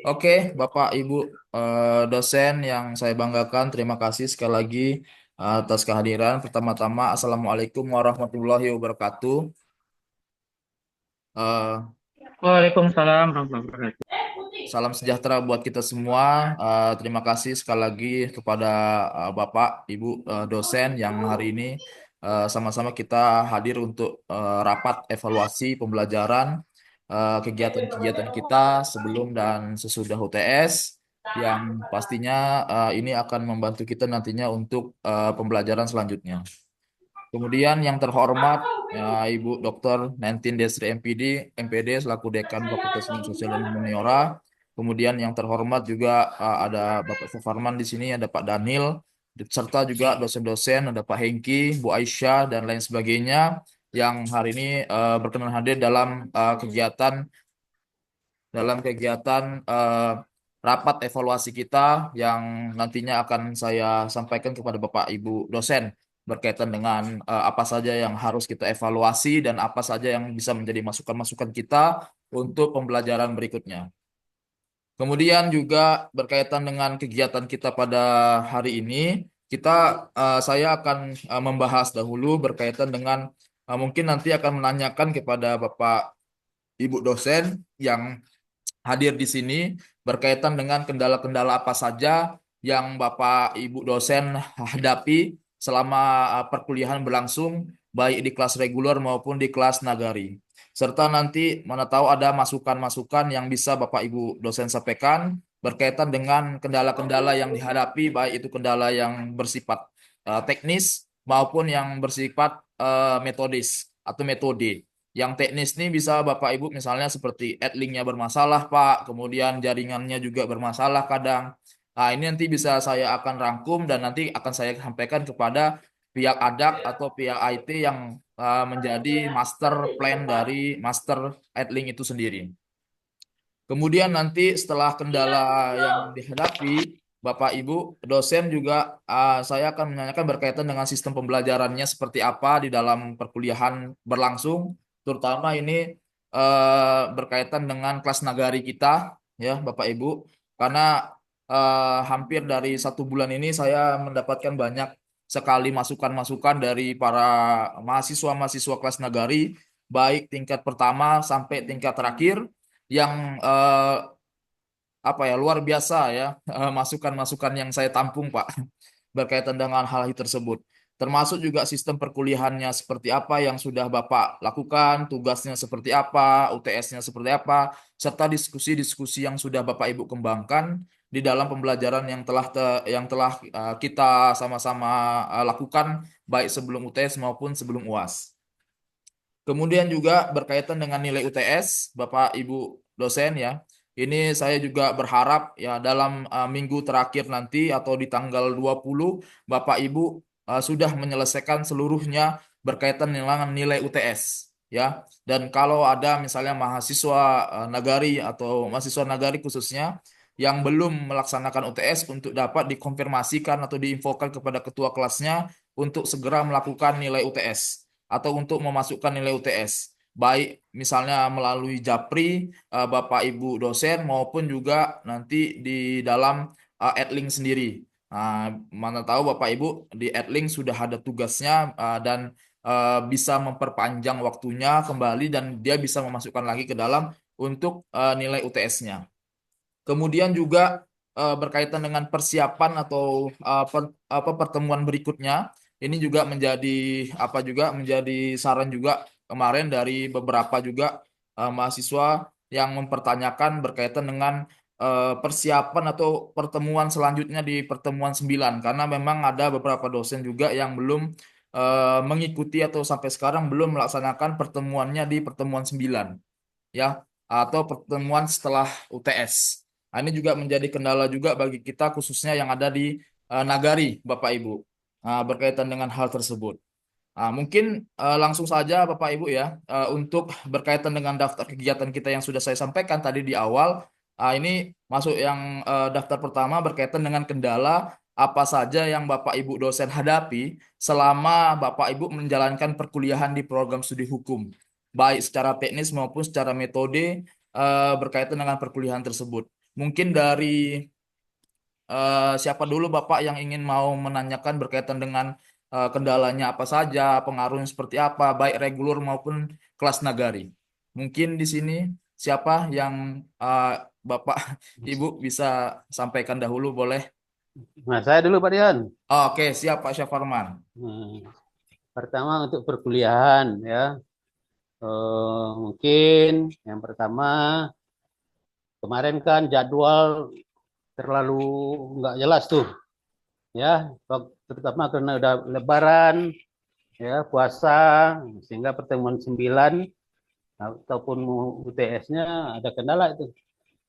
Oke, Bapak Ibu dosen yang saya banggakan, terima kasih sekali lagi atas kehadiran. Pertama-tama, Assalamualaikum warahmatullahi wabarakatuh. Eh, Waalaikumsalam warahmatullahi wabarakatuh. Salam sejahtera buat kita semua. Terima kasih sekali lagi kepada Bapak, Ibu dosen yang hari ini sama-sama kita hadir untuk rapat evaluasi pembelajaran kegiatan-kegiatan kita sebelum dan sesudah UTS yang pastinya ini akan membantu kita nantinya untuk pembelajaran selanjutnya. Kemudian yang terhormat Ibu Dr. Nentin Desri MPD selaku Dekan Fakultas Ilmu Sosial dan Humaniora. Kemudian yang terhormat juga ada Bapak Sufarman di sini, ada Pak Daniel, serta juga dosen-dosen, ada Pak Hengki, Bu Aisyah, dan lain sebagainya yang hari ini berkenan hadir dalam kegiatan rapat evaluasi kita yang nantinya akan saya sampaikan kepada Bapak Ibu dosen berkaitan dengan apa saja yang harus kita evaluasi dan apa saja yang bisa menjadi masukan-masukan kita untuk pembelajaran berikutnya. Kemudian juga berkaitan dengan kegiatan kita pada hari ini, kita saya akan membahas dahulu berkaitan dengan mungkin nanti akan menanyakan kepada Bapak Ibu dosen yang hadir di sini berkaitan dengan kendala-kendala apa saja yang Bapak Ibu dosen hadapi selama perkuliahan berlangsung baik di kelas reguler maupun di kelas nagari. Serta nanti mana tahu ada masukan-masukan yang bisa Bapak Ibu dosen sampaikan berkaitan dengan kendala-kendala yang dihadapi baik itu kendala yang bersifat teknis maupun yang bersifat metodis atau metode. Yang teknis nih bisa Bapak Ibu misalnya seperti adlinknya bermasalah Pak, kemudian jaringannya juga bermasalah kadang. Nah ini nanti bisa saya akan rangkum dan nanti akan saya sampaikan kepada pihak ADAK atau pihak IT yang menjadi master plan dari master adlink itu sendiri. Kemudian nanti setelah kendala yang dihadapi, Bapak Ibu dosen juga saya akan menanyakan berkaitan dengan sistem pembelajarannya seperti apa di dalam perkuliahan berlangsung, terutama ini berkaitan dengan kelas nagari kita, ya Bapak Ibu, karena hampir dari 1 bulan ini saya mendapatkan banyak sekali masukan-masukan dari para mahasiswa-mahasiswa kelas nagari, baik tingkat pertama sampai tingkat terakhir yang apa ya luar biasa ya masukan-masukan yang saya tampung Pak berkaitan dengan hal tersebut. Termasuk juga sistem perkuliahannya seperti apa yang sudah Bapak lakukan, tugasnya seperti apa, UTS-nya seperti apa, serta diskusi-diskusi yang sudah Bapak Ibu kembangkan di dalam pembelajaran yang telah kita sama-sama lakukan baik sebelum UTS maupun sebelum UAS. Kemudian juga berkaitan dengan nilai UTS, Bapak Ibu dosen ya. Ini saya juga berharap ya dalam minggu terakhir nanti atau di tanggal 20 Bapak Ibu sudah menyelesaikan seluruhnya berkaitan dengan nilai UTS ya. Dan kalau ada misalnya mahasiswa nagari atau mahasiswa nagari khususnya yang belum melaksanakan UTS untuk dapat dikonfirmasikan atau diinfokan kepada ketua kelasnya untuk segera melakukan nilai UTS atau untuk memasukkan nilai UTS. Baik misalnya melalui Japri, Bapak Ibu dosen maupun juga nanti di dalam Adlink sendiri. Nah, mana tahu Bapak Ibu di Adlink sudah ada tugasnya dan bisa memperpanjang waktunya kembali dan dia bisa memasukkan lagi ke dalam untuk nilai UTS-nya. Kemudian juga berkaitan dengan persiapan atau pertemuan berikutnya, ini juga menjadi saran juga kemarin dari beberapa juga mahasiswa yang mempertanyakan berkaitan dengan persiapan atau pertemuan selanjutnya di pertemuan 9 karena memang ada beberapa dosen juga yang belum mengikuti atau sampai sekarang belum melaksanakan pertemuannya di pertemuan 9 ya atau pertemuan setelah UTS. Nah, ini juga menjadi kendala juga bagi kita khususnya yang ada di Nagari, Bapak Ibu, berkaitan dengan hal tersebut. Mungkin langsung saja Bapak Ibu ya untuk berkaitan dengan daftar kegiatan kita yang sudah saya sampaikan tadi di awal. Ini masuk yang daftar pertama berkaitan dengan kendala apa saja yang Bapak Ibu dosen hadapi selama Bapak Ibu menjalankan perkuliahan di program studi hukum, baik secara teknis maupun secara metode. berkaitan dengan perkuliahan tersebut. Mungkin dari siapa dulu Bapak yang ingin mau menanyakan berkaitan dengan kendalanya apa saja, pengaruhnya seperti apa, baik reguler maupun kelas nagari. Mungkin di sini siapa yang uh, Bapak Ibu bisa sampaikan dahulu boleh? Nah, saya dulu Pak Dian. Oke, siap Pak Syafarman. Hmm, Pertama untuk perkuliahan ya. Mungkin yang pertama kemarin kan jadwal terlalu nggak jelas tuh ya, terutama karena udah Lebaran ya, puasa, sehingga pertemuan 9 ataupun UTS-nya ada kendala itu.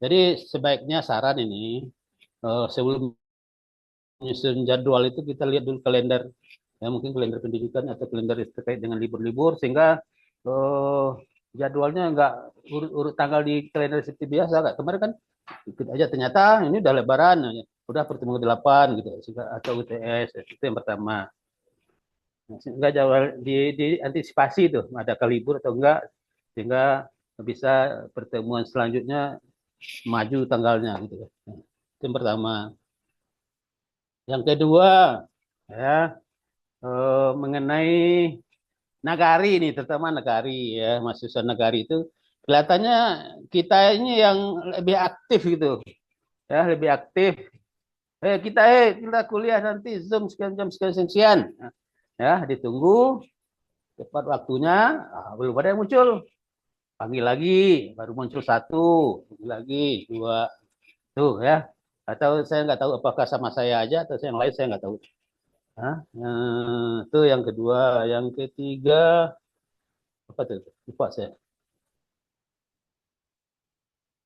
Jadi sebaiknya saran ini, sebelum menyusun jadwal itu kita lihat dulu kalender, ya mungkin kalender pendidikan atau kalender terkait dengan libur-libur, sehingga eh, jadwalnya nggak urut-urut tanggal di kalender seperti biasa. Kak. Kemarin kan ikut aja, ternyata ini udah Lebaran, udah pertemuan 8 gitu, atau UTS, itu yang pertama. Enggak jadwal diantisipasi tuh, ada libur atau enggak, sehingga bisa pertemuan selanjutnya maju tanggalnya gitu. Itu yang pertama. Yang kedua ya, mengenai nagari ini, terutama nagari ya, mahasiswa nagari itu kelihatannya kita ini yang lebih aktif gitu ya, lebih aktif. Kita kuliah nanti Zoom sekian jam sekian sekian, ya ditunggu tepat waktunya, belum ada yang muncul, panggil lagi, baru muncul satu, panggil lagi dua, tuh ya. Atau saya nggak tahu apakah sama saya aja atau yang lain, saya nggak tahu. Hah? Itu yang kedua. Yang ketiga apa tuh? Lupa saya.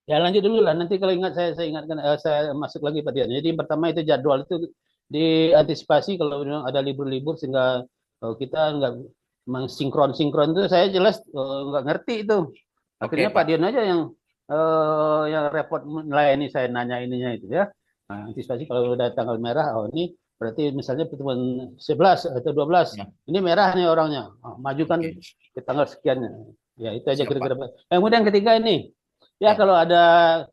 Ya lanjut dulu lah. Nanti kalau ingat saya ingatkan, saya masuk lagi Pak Dian. Jadi yang pertama itu jadwal itu diantisipasi kalau memang ada libur-libur, sehingga kita nggak mengsinkron-sinkron itu, saya jelas nggak ngerti itu. Oke Akhirnya Pak Pak. Dian aja yang repot melayani saya, nanya ininya itu ya. Nah, antisipasi kalau udah tanggal merah, oh ini berarti misalnya pertemuan 11 atau 12, Ya, ini merah nih orangnya, majukan oke. ke tanggal sekian. Ya itu aja Siap Pak. kira-kira. Kemudian ketiga ini, ya Ya. kalau ada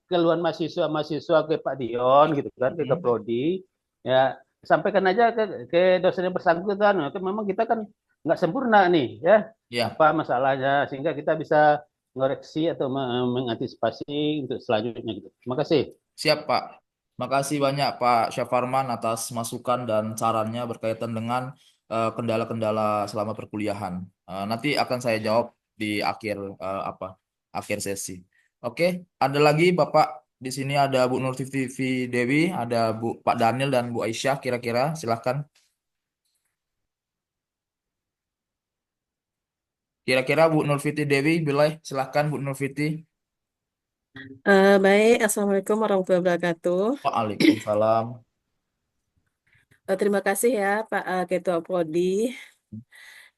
keluhan mahasiswa ke Pak Dion gitu kan, ke Hmm. Prodi, ya sampaikan aja ke dosen yang bersangkutan. Nah, memang kita kan nggak sempurna nih ya, Ya, apa masalahnya, sehingga kita bisa mengoreksi atau mengantisipasi untuk selanjutnya gitu. Terima kasih. siap Pak. Makasih banyak Pak Syafarman atas masukan dan sarannya berkaitan dengan kendala-kendala selama perkuliahan. Nanti akan saya jawab di akhir akhir sesi. Oke, ada lagi Bapak di sini ada Bu Nur Tivi Dewi, ada Pak Daniel dan Bu Aisyah kira-kira silahkan. Kira-kira Bu Nurfiti Dewi, boleh silahkan Bu Nurfiti. Baik, Assalamualaikum warahmatullahi wabarakatuh. Waalaikumsalam. Terima kasih ya Pak Ketua Prodi.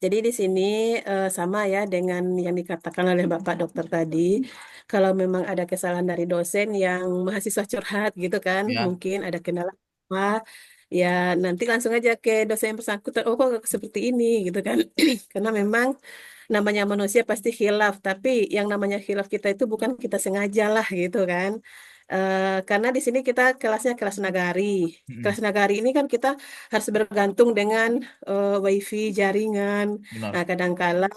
Jadi di sini sama ya dengan yang dikatakan oleh Bapak Dokter tadi. Kalau memang ada kesalahan dari dosen yang mahasiswa curhat gitu kan, Ya, mungkin ada kendala apa, ya nanti langsung aja ke dosen yang bersangkutan. Oh kok seperti ini gitu kan? Karena memang namanya manusia pasti khilaf, tapi yang namanya khilaf kita itu bukan kita sengaja lah gitu kan. Karena di sini kita kelasnya kelas nagari. mm, Kelas nagari ini kan kita harus bergantung dengan wifi jaringan. benar. Nah, kadangkala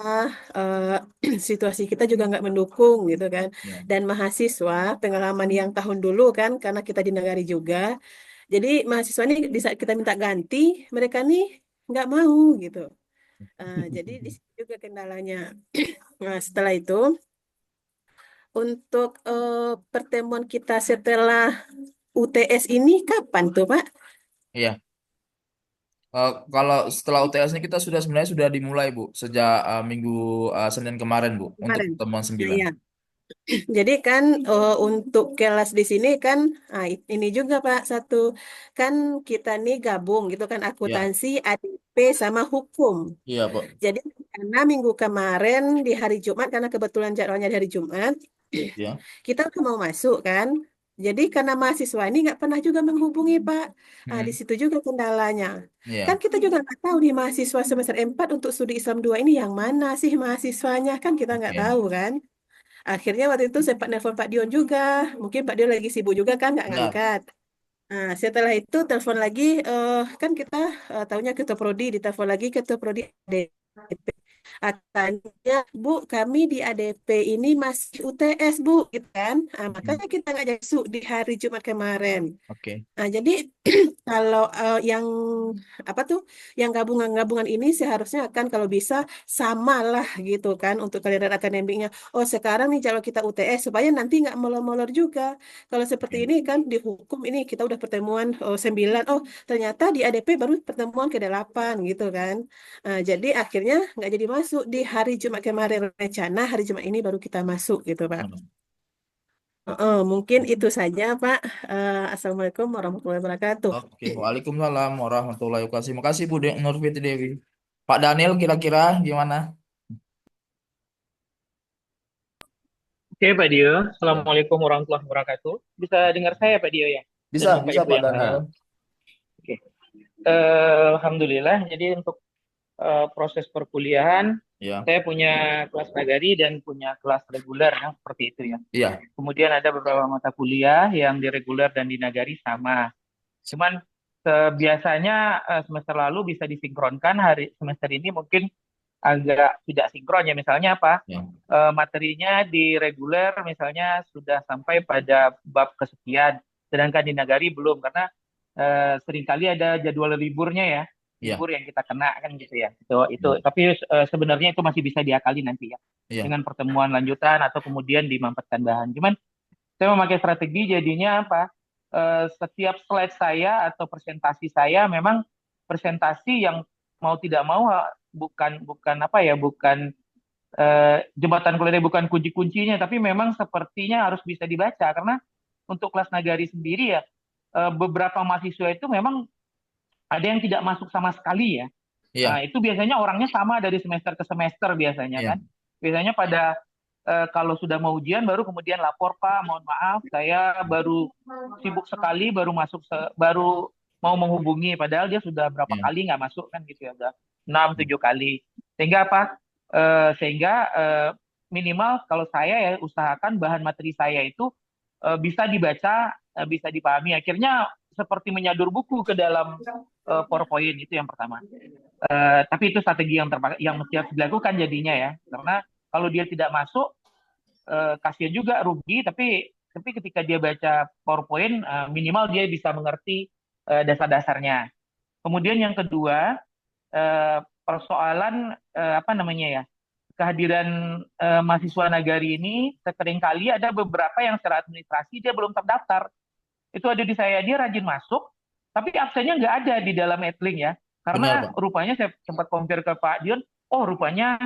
situasi kita juga nggak mendukung gitu kan. Ya, Dan mahasiswa pengalaman yang tahun dulu kan, karena kita di nagari juga. Jadi mahasiswa ini di saat kita minta ganti, mereka nih nggak mau gitu. Jadi di situ juga kendalanya. Nah, setelah itu untuk pertemuan kita setelah UTS ini kapan tuh, Pak? iya. Kalau setelah UTS ini kita sudah sebenarnya sudah dimulai Bu sejak minggu Senin kemarin Bu untuk Kemarin. pertemuan Nah, 9. ya. Jadi kan untuk kelas di sini kan ini juga Pak satu kan kita nih gabung gitu kan Ya, akuntansi, ADP sama hukum. iya Pak. Jadi karena minggu kemarin di hari Jumat karena kebetulan jadwalnya di hari Jumat Ya, kita udah mau masuk kan. Jadi karena mahasiswa ini nggak pernah juga menghubungi Pak. Di mm, situ juga kendalanya. Kan iya. kita juga nggak tahu nih mahasiswa semester 4 untuk studi Islam 2 ini yang mana sih mahasiswanya kan kita nggak Oke. tahu kan. Akhirnya waktu itu sempat nelpon Pak Dion juga. Mungkin Pak Dion lagi sibuk juga kan, nggak Benar. ngangkat. Nah, setelah itu telepon lagi, kan kita tahunya ketua prodi, ditelepon lagi ketua prodi ADP. Katanya, Bu, kami di ADP ini masih UTS, Bu, gitu kan. Nah, Hmm. makanya kita nggak masuk di hari Jumat kemarin. Oke. Nah, jadi kalau yang apa tuh, yang gabungan-gabungan ini seharusnya akan kalau bisa samalah gitu kan untuk kalender akademiknya. Oh, sekarang nih kalau kita UTS supaya nanti nggak molor-molor juga. Kalau seperti Oke. ini kan di hukum ini kita udah pertemuan 9, oh ternyata di ADP baru pertemuan ke-8 gitu kan. Jadi akhirnya nggak jadi masuk di hari Jumat kemarin, rencana hari Jumat ini baru kita masuk gitu, Pak. Hmm. Mungkin itu saja, Pak. Assalamualaikum warahmatullahi wabarakatuh. Oke. Waalaikumsalam warahmatullahi wabarakatuh. Makasih Bu Nurfiti Dewi. Pak Daniel kira-kira gimana? Oke, Pak Dio. Ya. Assalamualaikum warahmatullahi wabarakatuh. Bisa dengar saya, Pak Dio, ya? Dan Bisa, Bapak bisa Ibu Pak yang lain. Daniel. Nah, Oke. Alhamdulillah. Jadi untuk proses perkuliahan, Ya. saya punya kelas nagari dan punya kelas reguler, yang seperti itu ya. Iya. Kemudian ada beberapa mata kuliah yang di reguler dan di nagari sama. Cuman biasanya semester lalu bisa disinkronkan, hari semester ini mungkin agak tidak sinkron ya. Misalnya apa? Ya. Materinya di reguler misalnya sudah sampai pada bab kesekian, sedangkan di nagari belum karena seringkali ada jadwal liburnya ya, Iya. libur yang kita kena kan gitu ya. Itu Hmm. tapi sebenarnya itu masih bisa diakali nanti ya Iya. dengan pertemuan lanjutan atau kemudian dimampetkan bahan. Cuman saya memakai strategi jadinya apa? Setiap slide saya atau presentasi saya memang presentasi yang mau tidak mau bukan bukan apa ya, bukan jembatan kuliah bukan kunci-kuncinya, tapi memang sepertinya harus bisa dibaca karena untuk kelas nagari sendiri ya beberapa mahasiswa itu memang ada yang tidak masuk sama sekali ya. Iya. Nah, itu biasanya orangnya sama dari semester ke semester biasanya Iya. kan. Biasanya pada kalau sudah mau ujian baru kemudian lapor, Pak, mohon maaf saya baru sibuk sekali, baru mau menghubungi padahal dia sudah berapa Iya. kali nggak masuk kan gitu ya, udah 6 7 kali. Sehingga apa? Sehingga minimal kalau saya ya usahakan bahan materi saya itu bisa dibaca, bisa dipahami. Akhirnya seperti menyadur buku ke dalam PowerPoint, itu yang pertama. Tapi itu strategi yang mesti harus dilakukan jadinya ya, karena kalau dia tidak masuk kasihan juga rugi, tapi ketika dia baca PowerPoint minimal dia bisa mengerti dasar-dasarnya. Kemudian yang kedua persoalan apa namanya ya, kehadiran mahasiswa nagari ini seringkali ada beberapa yang secara administrasi dia belum terdaftar. Itu ada di saya, dia rajin masuk tapi absennya nggak ada di dalam Edlink ya, Benar, karena Pak. rupanya saya sempat compare ke Pak Dion, oh rupanya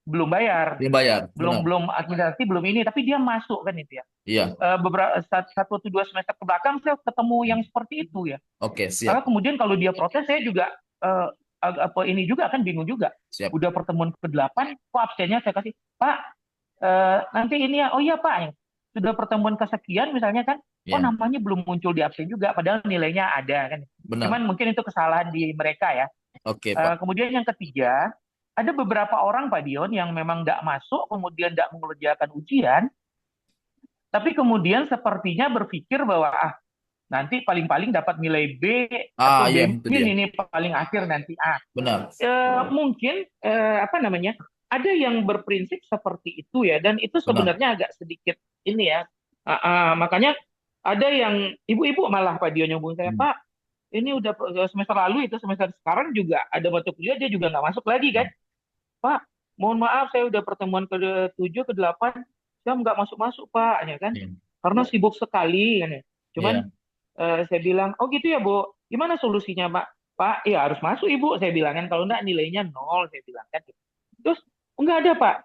belum bayar, Dibayar. belum Benar. belum administrasi, belum ini, tapi dia masuk kan itu ya. Iya. Beberapa satu atau dua semester ke belakang saya ketemu yang seperti itu ya. Oke, Maka siap. kemudian kalau dia protes saya juga apa ini juga kan bingung juga. Siap. Udah pertemuan ke-8 kok absennya saya kasih, Pak nanti ini ya, oh iya Pak, sudah pertemuan kesekian misalnya kan, oh Iya. namanya belum muncul di absen juga padahal nilainya ada kan. Benar. Cuman mungkin itu kesalahan di mereka ya. Oke, Pak. Kemudian yang ketiga, ada beberapa orang Pak Dion yang memang nggak masuk, kemudian nggak mengerjakan ujian, tapi kemudian sepertinya berpikir bahwa nanti paling-paling dapat nilai B Ah, atau iya, B itu min dia. ini paling akhir nanti Benar. mungkin apa namanya, ada yang berprinsip seperti itu ya, dan itu Benar. sebenarnya agak sedikit ini ya. Makanya ada yang ibu-ibu malah Pak Dion yang hubungi saya, Hmm. Pak ini udah semester lalu, itu semester sekarang juga ada mata kuliah dia juga nggak masuk lagi kan, Pak mohon maaf saya udah pertemuan ke-7 ke-8 saya nggak masuk-masuk Pak ya kan, Iya. karena sibuk sekali kan ya. Cuman Iya. saya bilang, oh gitu ya Bu, gimana solusinya Pak? Pak, ya harus masuk Ibu, saya bilang kan, kalau enggak nilainya nol, saya bilang kan. Terus, enggak ada Pak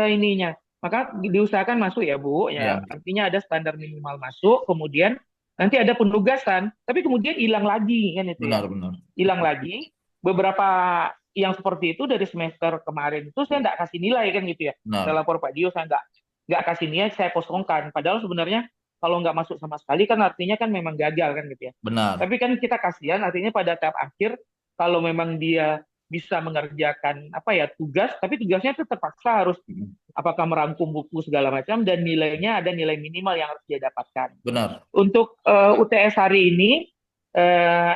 ininya. Maka diusahakan masuk ya Bu, Iya. ya artinya ada standar minimal masuk, kemudian nanti ada penugasan, tapi kemudian hilang lagi kan itu ya. Benar, benar. Hilang lagi, beberapa yang seperti itu dari semester kemarin itu saya enggak kasih nilai kan gitu ya. Saya Benar. lapor Pak Dio, saya enggak kasih nilai, saya kosongkan. Padahal sebenarnya kalau nggak masuk sama sekali kan artinya kan memang gagal kan gitu ya. Benar. Tapi kan kita kasihan artinya pada tahap akhir kalau memang dia bisa mengerjakan apa ya tugas, tapi tugasnya itu terpaksa harus apakah merangkum buku segala macam dan nilainya ada nilai minimal yang harus dia dapatkan. Benar. Untuk UTS hari ini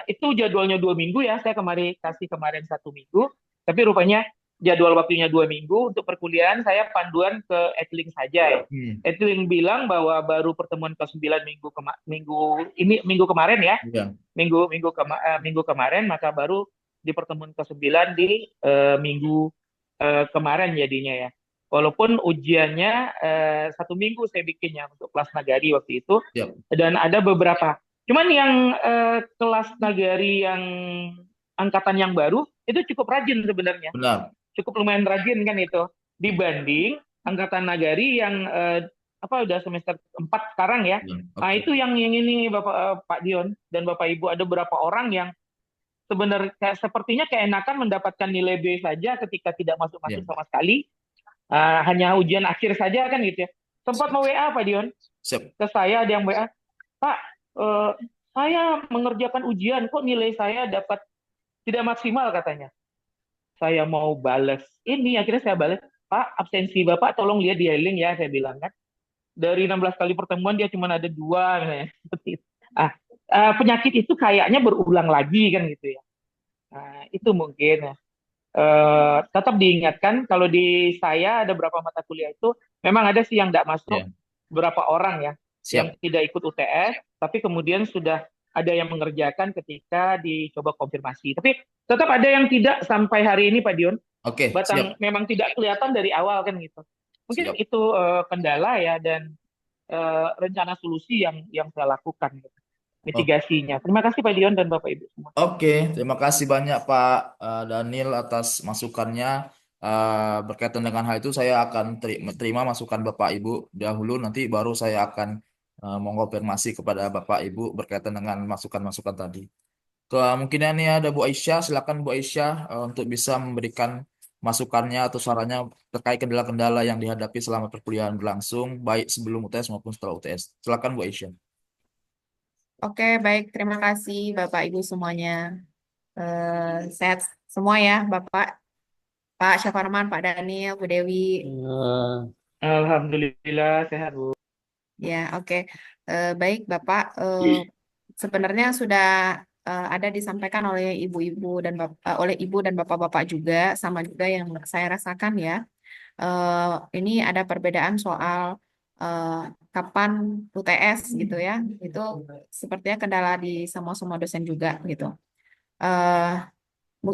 itu jadwalnya 2 minggu ya. Saya kasih kemarin 1 minggu, tapi rupanya jadwal waktunya 2 minggu. Untuk perkuliahan saya panduan ke Edlink saja ya. Edlink bilang bahwa baru pertemuan ke-9 minggu kemarin ya, Iya. minggu kemarin, maka baru di pertemuan ke-9 di minggu kemarin jadinya ya. Walaupun ujiannya 1 minggu saya bikinnya untuk kelas nagari waktu itu, Siap. dan ada beberapa. Cuman yang kelas nagari yang angkatan yang baru itu cukup rajin sebenarnya, Benar. cukup lumayan rajin kan itu, dibanding angkatan nagari yang udah semester 4 sekarang ya. Nah Oke. itu yang ini Pak Dion dan Bapak Ibu, ada beberapa orang yang sebenarnya sepertinya keenakan mendapatkan nilai B saja ketika tidak masuk-masuk Iya. sama sekali. Hanya ujian akhir saja kan gitu ya. Sempat mau WA Pak Dion Siap. ke saya, ada yang WA, Pak, saya mengerjakan ujian kok nilai saya dapat tidak maksimal katanya. Saya mau balas ini, akhirnya saya balas, Pak, absensi Bapak tolong lihat di Hailing ya, saya bilang kan. Dari 16 kali pertemuan dia cuma ada 2 misalnya. Seperti itu. Penyakit itu kayaknya berulang lagi kan gitu ya. Itu mungkin ya. Tetap diingatkan kalau di saya ada beberapa mata kuliah itu memang ada sih yang tidak masuk, Iya. beberapa orang ya yang Siap. tidak ikut UTS, tapi kemudian sudah ada yang mengerjakan ketika dicoba konfirmasi. Tapi tetap ada yang tidak sampai hari ini Pak Dion, Oke. Siap. memang tidak kelihatan dari awal kan gitu. Mungkin Siap. itu kendala ya, dan rencana solusi yang saya lakukan gitu, mitigasinya. Terima kasih Pak Dion dan Bapak Ibu semua. Oke, terima kasih banyak Pak Daniel atas masukannya. Berkaitan dengan hal itu saya akan terima masukan Bapak Ibu dahulu, nanti baru saya akan mengonfirmasi kepada Bapak Ibu berkaitan dengan masukan-masukan tadi. Kemungkinan ini ada Bu Aisyah, silakan Bu Aisyah untuk bisa memberikan masukannya atau sarannya terkait kendala-kendala yang dihadapi selama perkuliahan berlangsung, baik sebelum UTS maupun setelah UTS. Silakan Bu Aisyah. Oke, baik. Terima kasih Bapak Ibu semuanya. Sehat semua ya, Bapak, Pak Syafarman, Pak Daniel, Bu Dewi. Alhamdulillah sehat Bu. Ya, oke. Baik, Bapak. Sebenarnya sudah ada disampaikan oleh ibu-ibu dan oleh ibu dan bapak-bapak juga, sama juga yang saya rasakan ya. Ini ada perbedaan soal kapan UTS gitu ya. Itu sepertinya kendala di semua dosen juga gitu.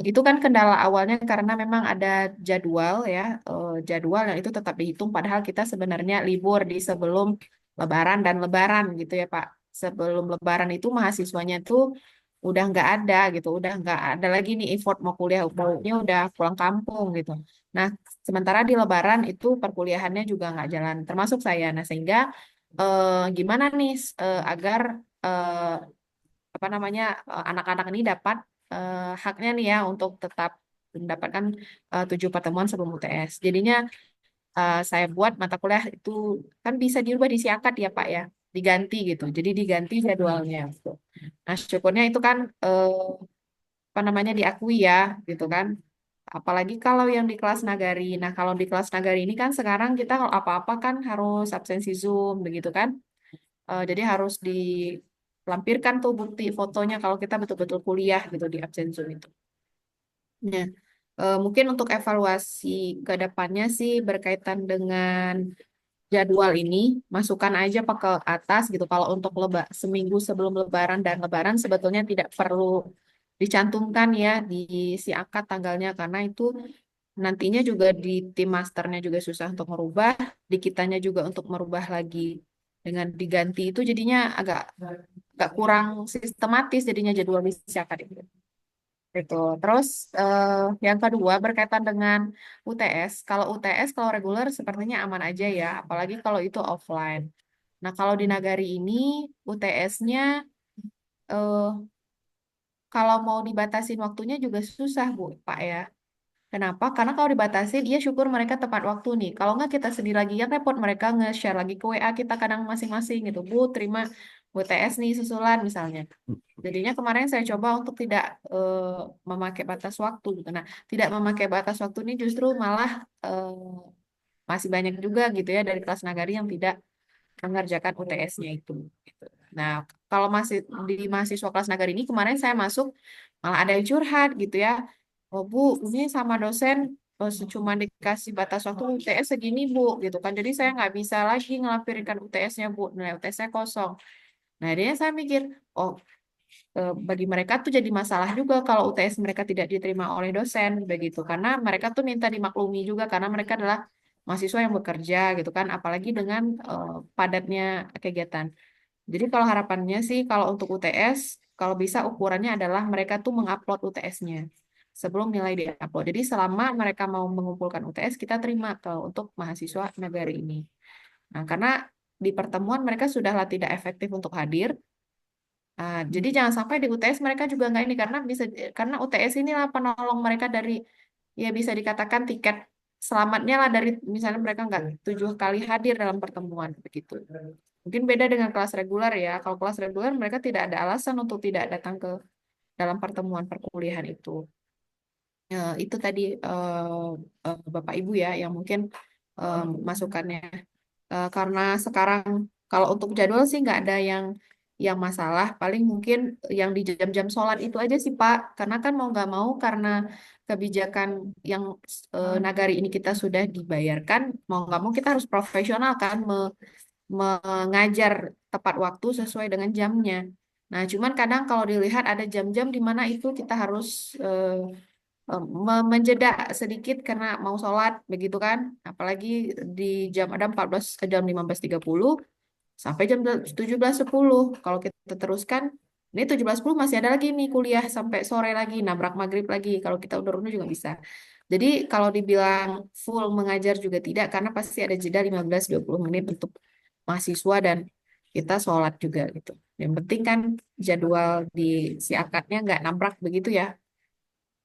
Itu kan kendala awalnya karena memang ada jadwal ya, jadwal yang itu tetap dihitung padahal kita sebenarnya libur di sebelum Lebaran dan Lebaran gitu ya Pak. Sebelum Lebaran itu mahasiswanya tuh udah nggak ada gitu, udah nggak ada lagi nih effort mau kuliah, maunya udah pulang kampung gitu. Nah, sementara di Lebaran itu perkuliahannya juga nggak jalan, termasuk saya. Nah, sehingga gimana nih agar apa namanya anak-anak ini dapat haknya nih ya untuk tetap mendapatkan 7 pertemuan sebelum UTS. Jadinya saya buat mata kuliah itu kan bisa dirubah diisi akad ya Pak ya, diganti gitu. Jadi diganti jadwalnya. Gitu. Nah syukurnya itu kan apa namanya diakui ya gitu kan. Apalagi kalau yang di kelas nagari. Nah kalau di kelas nagari ini kan sekarang kita kalau apa-apa kan harus absensi Zoom begitu kan. Jadi harus dilampirkan tuh bukti fotonya kalau kita betul-betul kuliah gitu di absen Zoom itu. Nah, mungkin untuk evaluasi ke depannya sih berkaitan dengan jadwal ini, masukkan aja Pak ke atas gitu. Kalau untuk seminggu sebelum Lebaran dan Lebaran sebetulnya tidak perlu dicantumkan ya di si akad tanggalnya karena itu nantinya juga di tim masternya juga susah untuk merubah, di kitanya juga untuk merubah lagi dengan diganti itu jadinya agak kurang sistematis jadinya jadwal di si akad itu. Itu. Terus yang kedua berkaitan dengan UTS. Kalau UTS kalau reguler sepertinya aman aja ya, apalagi kalau itu offline. Nah, kalau di Nagari ini UTS-nya kalau mau dibatasin waktunya juga susah, Bu, Pak ya. Kenapa? Karena kalau dibatasin, iya syukur mereka tepat waktu nih. Kalau nggak kita sedih lagi, yang repot mereka nge-share lagi ke WA kita kadang masing-masing gitu. Bu, terima UTS nih susulan misalnya. Jadinya kemarin saya coba untuk tidak memakai batas waktu gitu. Nah, tidak memakai batas waktu ini justru malah masih banyak juga gitu ya dari kelas nagari yang tidak mengerjakan UTS-nya itu. Gitu. Nah, kalau masih di mahasiswa kelas nagari ini kemarin saya masuk malah ada yang curhat gitu ya. Oh Bu, ini sama dosen cuma dikasih batas waktu UTS segini Bu, gitu kan. Jadi saya nggak bisa lagi ngelampirkan UTS-nya Bu, nilai UTS-nya kosong. Nah, dia saya mikir, oh bagi mereka tuh jadi masalah juga kalau UTS mereka tidak diterima oleh dosen begitu karena mereka tuh minta dimaklumi juga karena mereka adalah mahasiswa yang bekerja gitu kan apalagi dengan padatnya kegiatan. Jadi kalau harapannya sih kalau untuk UTS kalau bisa ukurannya adalah mereka tuh mengupload UTS-nya sebelum nilai diupload. Jadi selama mereka mau mengumpulkan UTS kita terima kalau untuk mahasiswa negara ini. Nah, karena di pertemuan mereka sudahlah tidak efektif untuk hadir. Jadi jangan sampai di UTS mereka juga nggak ini karena UTS inilah penolong mereka dari ya bisa dikatakan tiket selamatnya lah dari misalnya mereka nggak 7 kali hadir dalam pertemuan begitu. Mungkin beda dengan kelas reguler ya. Kalau kelas reguler mereka tidak ada alasan untuk tidak datang ke dalam pertemuan perkuliahan itu. Itu tadi Bapak Ibu ya yang mungkin masukannya. Karena sekarang kalau untuk jadwal sih nggak ada yang masalah. Paling mungkin yang di jam-jam sholat itu aja sih Pak. Karena kan mau nggak mau karena kebijakan yang nagari ini kita sudah dibayarkan, mau nggak mau kita harus profesional kan mengajar tepat waktu sesuai dengan jamnya. Nah, cuman kadang kalau dilihat ada jam-jam di mana itu kita harus menjeda sedikit karena mau sholat begitu kan apalagi di jam ada 14 ke jam 15.30 sampai jam 17.10 kalau kita teruskan ini 17.10 masih ada lagi nih kuliah sampai sore lagi nabrak maghrib lagi kalau kita undur-undur juga bisa jadi kalau dibilang full mengajar juga tidak karena pasti ada jeda 15-20 menit untuk mahasiswa dan kita sholat juga gitu yang penting kan jadwal di si akadnya nggak nabrak begitu ya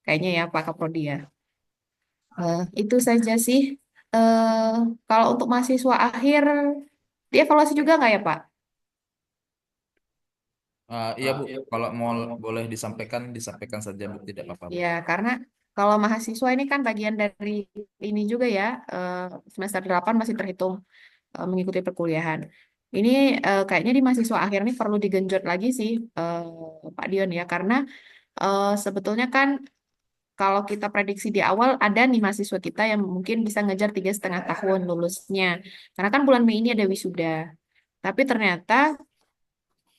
kayaknya ya Pak Kaprodi ya. Itu saja sih. Eh, Kalau untuk mahasiswa akhir, dievaluasi juga nggak ya Pak? Iya Bu, kalau mau boleh disampaikan, disampaikan saja Bu, tidak apa-apa Bu. Ya, karena kalau mahasiswa ini kan bagian dari ini juga ya, semester 8 masih terhitung mengikuti perkuliahan. Ini kayaknya di mahasiswa akhir ini perlu digenjot lagi sih, Pak Dion ya, karena sebetulnya kan kalau kita prediksi di awal ada nih mahasiswa kita yang mungkin bisa ngejar 3,5 tahun lulusnya. Karena kan bulan Mei ini ada wisuda. Tapi ternyata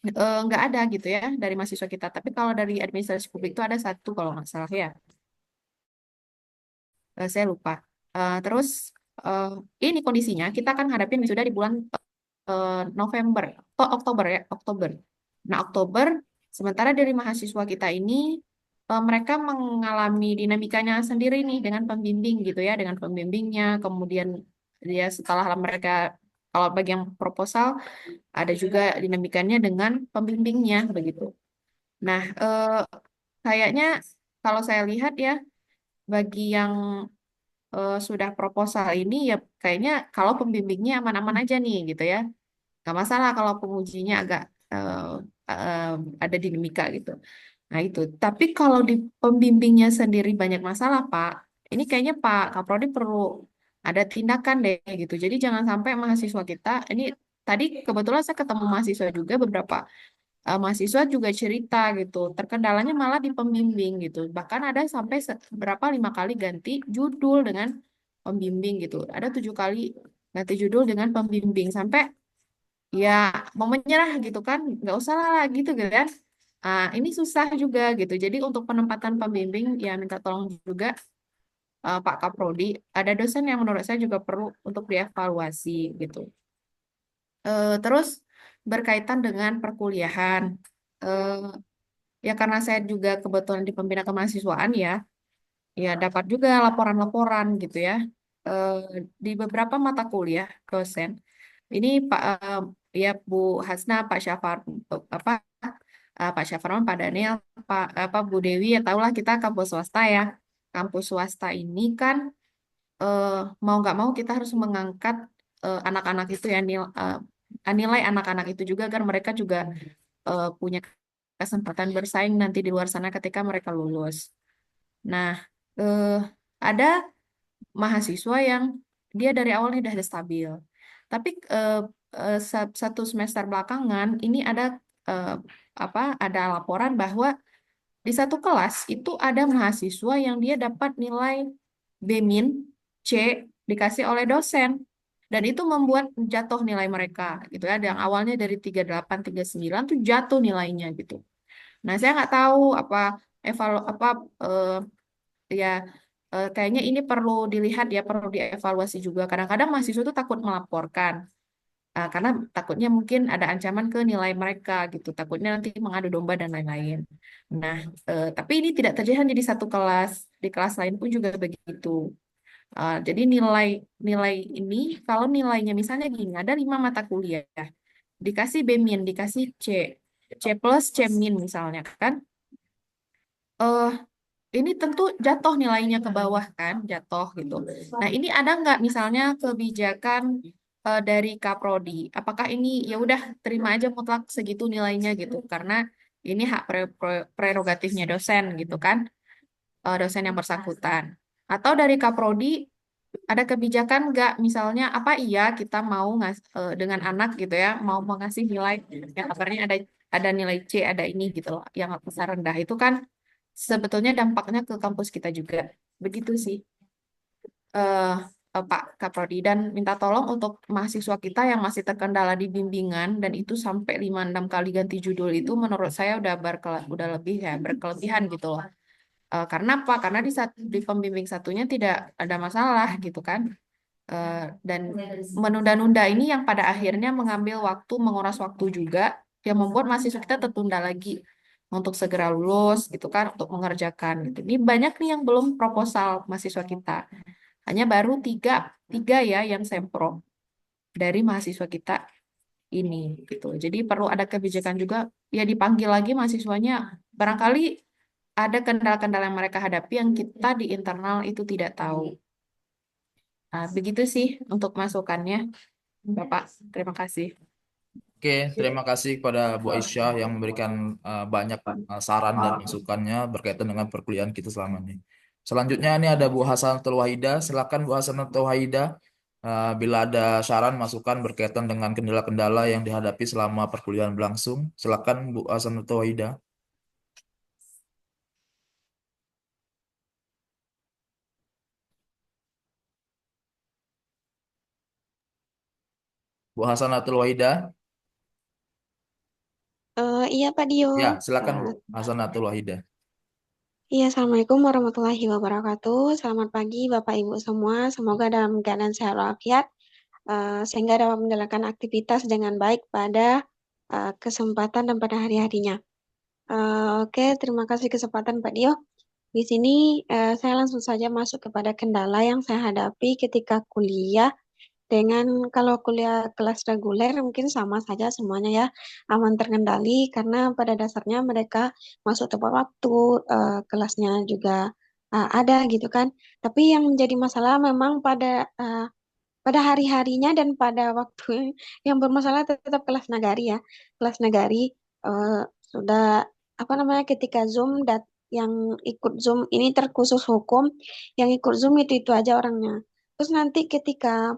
nggak ada gitu ya dari mahasiswa kita. Tapi kalau dari administrasi publik itu ada satu kalau nggak salah ya. Saya lupa. Terus eh, ini kondisinya kita akan hadapin wisuda di bulan November, oh Oktober ya, Oktober. Nah, Oktober, sementara dari mahasiswa kita ini, mereka mengalami dinamikanya sendiri nih dengan pembimbing gitu ya, dengan pembimbingnya, kemudian dia setelah mereka, kalau bagi yang proposal, ada juga dinamikanya dengan pembimbingnya begitu. Nah, kayaknya kalau saya lihat ya, bagi yang sudah proposal ini ya kayaknya kalau pembimbingnya aman-aman aja nih gitu ya nggak masalah kalau pengujinya agak eh, eh, ada dinamika gitu. Nah itu. Tapi kalau di pembimbingnya sendiri banyak masalah, Pak. Ini kayaknya Pak Kaprodi perlu ada tindakan deh gitu. Jadi jangan sampai mahasiswa kita, ini tadi kebetulan saya ketemu mahasiswa juga beberapa mahasiswa juga cerita gitu. Terkendalanya malah di pembimbing gitu. Bahkan ada sampai berapa 5 kali ganti judul dengan pembimbing gitu. Ada 7 kali ganti judul dengan pembimbing sampai ya mau menyerah gitu kan nggak usah lah gitu kan ini susah juga gitu jadi untuk penempatan pembimbing ya minta tolong juga Pak Kaprodi ada dosen yang menurut saya juga perlu untuk dievaluasi gitu. Terus berkaitan dengan perkuliahan eh, ya karena saya juga kebetulan di pembina kemahasiswaan ya ya dapat juga laporan-laporan gitu ya Eh, di beberapa mata kuliah dosen ini Pak ya Bu Hasna, Pak Syafar, apa Pak Syafarman, Pak Daniel, Bu Dewi ya tahulah kita kampus swasta ya. Kampus swasta ini kan eh, mau nggak mau kita harus mengangkat anak-anak itu ya nilai anak-anak itu juga agar mereka juga punya kesempatan bersaing nanti di luar sana ketika mereka lulus. Nah, eh, ada mahasiswa yang dia dari awalnya udah stabil, tapi satu semester belakangan ini ada eh, ada laporan bahwa di satu kelas itu ada mahasiswa yang dia dapat nilai B-, C dikasih oleh dosen. Dan itu membuat jatuh nilai mereka gitu ya. Yang awalnya dari 38, 39 tuh jatuh nilainya gitu. Nah, saya nggak tahu apa eh, ya kayaknya ini perlu dilihat ya, perlu dievaluasi juga. Kadang-kadang mahasiswa itu takut melaporkan. Karena takutnya mungkin ada ancaman ke nilai mereka gitu, takutnya nanti mengadu domba dan lain-lain. Nah, tapi ini tidak terjadi hanya di satu kelas, di kelas lain pun juga begitu. Jadi nilai ini, kalau nilainya misalnya gini, ada 5 mata kuliah, dikasih B-, dikasih C+, C- misalnya kan, eh ini tentu jatuh nilainya ke bawah kan, jatuh gitu. Nah, ini ada nggak misalnya kebijakan dari Kaprodi? Apakah ini ya udah terima aja mutlak segitu nilainya gitu? Karena ini hak prerogatifnya dosen gitu kan, dosen yang bersangkutan. Atau dari Kaprodi ada kebijakan nggak misalnya apa iya kita mau dengan anak gitu ya, mau mengasih nilai yang kabarnya ada nilai C, ada ini gitu loh, yang besar rendah itu kan sebetulnya dampaknya ke kampus kita juga. Begitu sih, eh Pak Kaprodi. Dan minta tolong untuk mahasiswa kita yang masih terkendala di bimbingan dan itu sampai 5-6 kali ganti judul itu menurut saya udah lebih ya berkelebihan gitu loh. Karena apa? Karena di pembimbing satunya tidak ada masalah gitu kan. Dan menunda-nunda ini yang pada akhirnya mengambil waktu, menguras waktu juga, yang membuat mahasiswa kita tertunda lagi untuk segera lulus gitu kan, untuk mengerjakan gitu. Ini banyak nih yang belum proposal mahasiswa kita. Hanya baru tiga ya yang sempro dari mahasiswa kita ini gitu. Jadi perlu ada kebijakan juga, ya dipanggil lagi mahasiswanya. Barangkali ada kendala-kendala yang mereka hadapi yang kita di internal itu tidak tahu. Begitu sih untuk masukannya, Bapak. Terima kasih. Oke, terima kasih kepada Bu Aisyah yang memberikan banyak saran dan masukannya berkaitan dengan perkuliahan kita selama ini. Selanjutnya ini ada Bu Hasanatul Wahida. Silakan Bu Hasanatul Wahida. Bila ada saran masukan berkaitan dengan kendala-kendala yang dihadapi selama perkuliahan berlangsung, silakan Bu Hasanatul Wahida. Bu Hasanatul Wahida. Iya Pak Dio. Ya, silakan Bu Eh, Hasanatul Wahida. iya, Assalamualaikum warahmatullahi wabarakatuh. Selamat pagi Bapak Ibu semua. Semoga dalam keadaan sehat walafiat, sehingga dapat menjalankan aktivitas dengan baik pada kesempatan dan pada hari-harinya. Oke, terima kasih kesempatan Pak Dio. Di sini saya langsung saja masuk kepada kendala yang saya hadapi ketika kuliah. Dengan kalau kuliah kelas reguler mungkin sama saja semuanya ya, aman terkendali karena pada dasarnya mereka masuk tepat waktu, kelasnya juga ada gitu kan. Tapi yang menjadi masalah memang pada hari-harinya dan pada waktu yang bermasalah tetap kelas nagari ya. Kelas nagari sudah apa namanya ketika Zoom yang ikut Zoom ini terkhusus hukum, yang ikut Zoom itu aja orangnya. Terus nanti ketika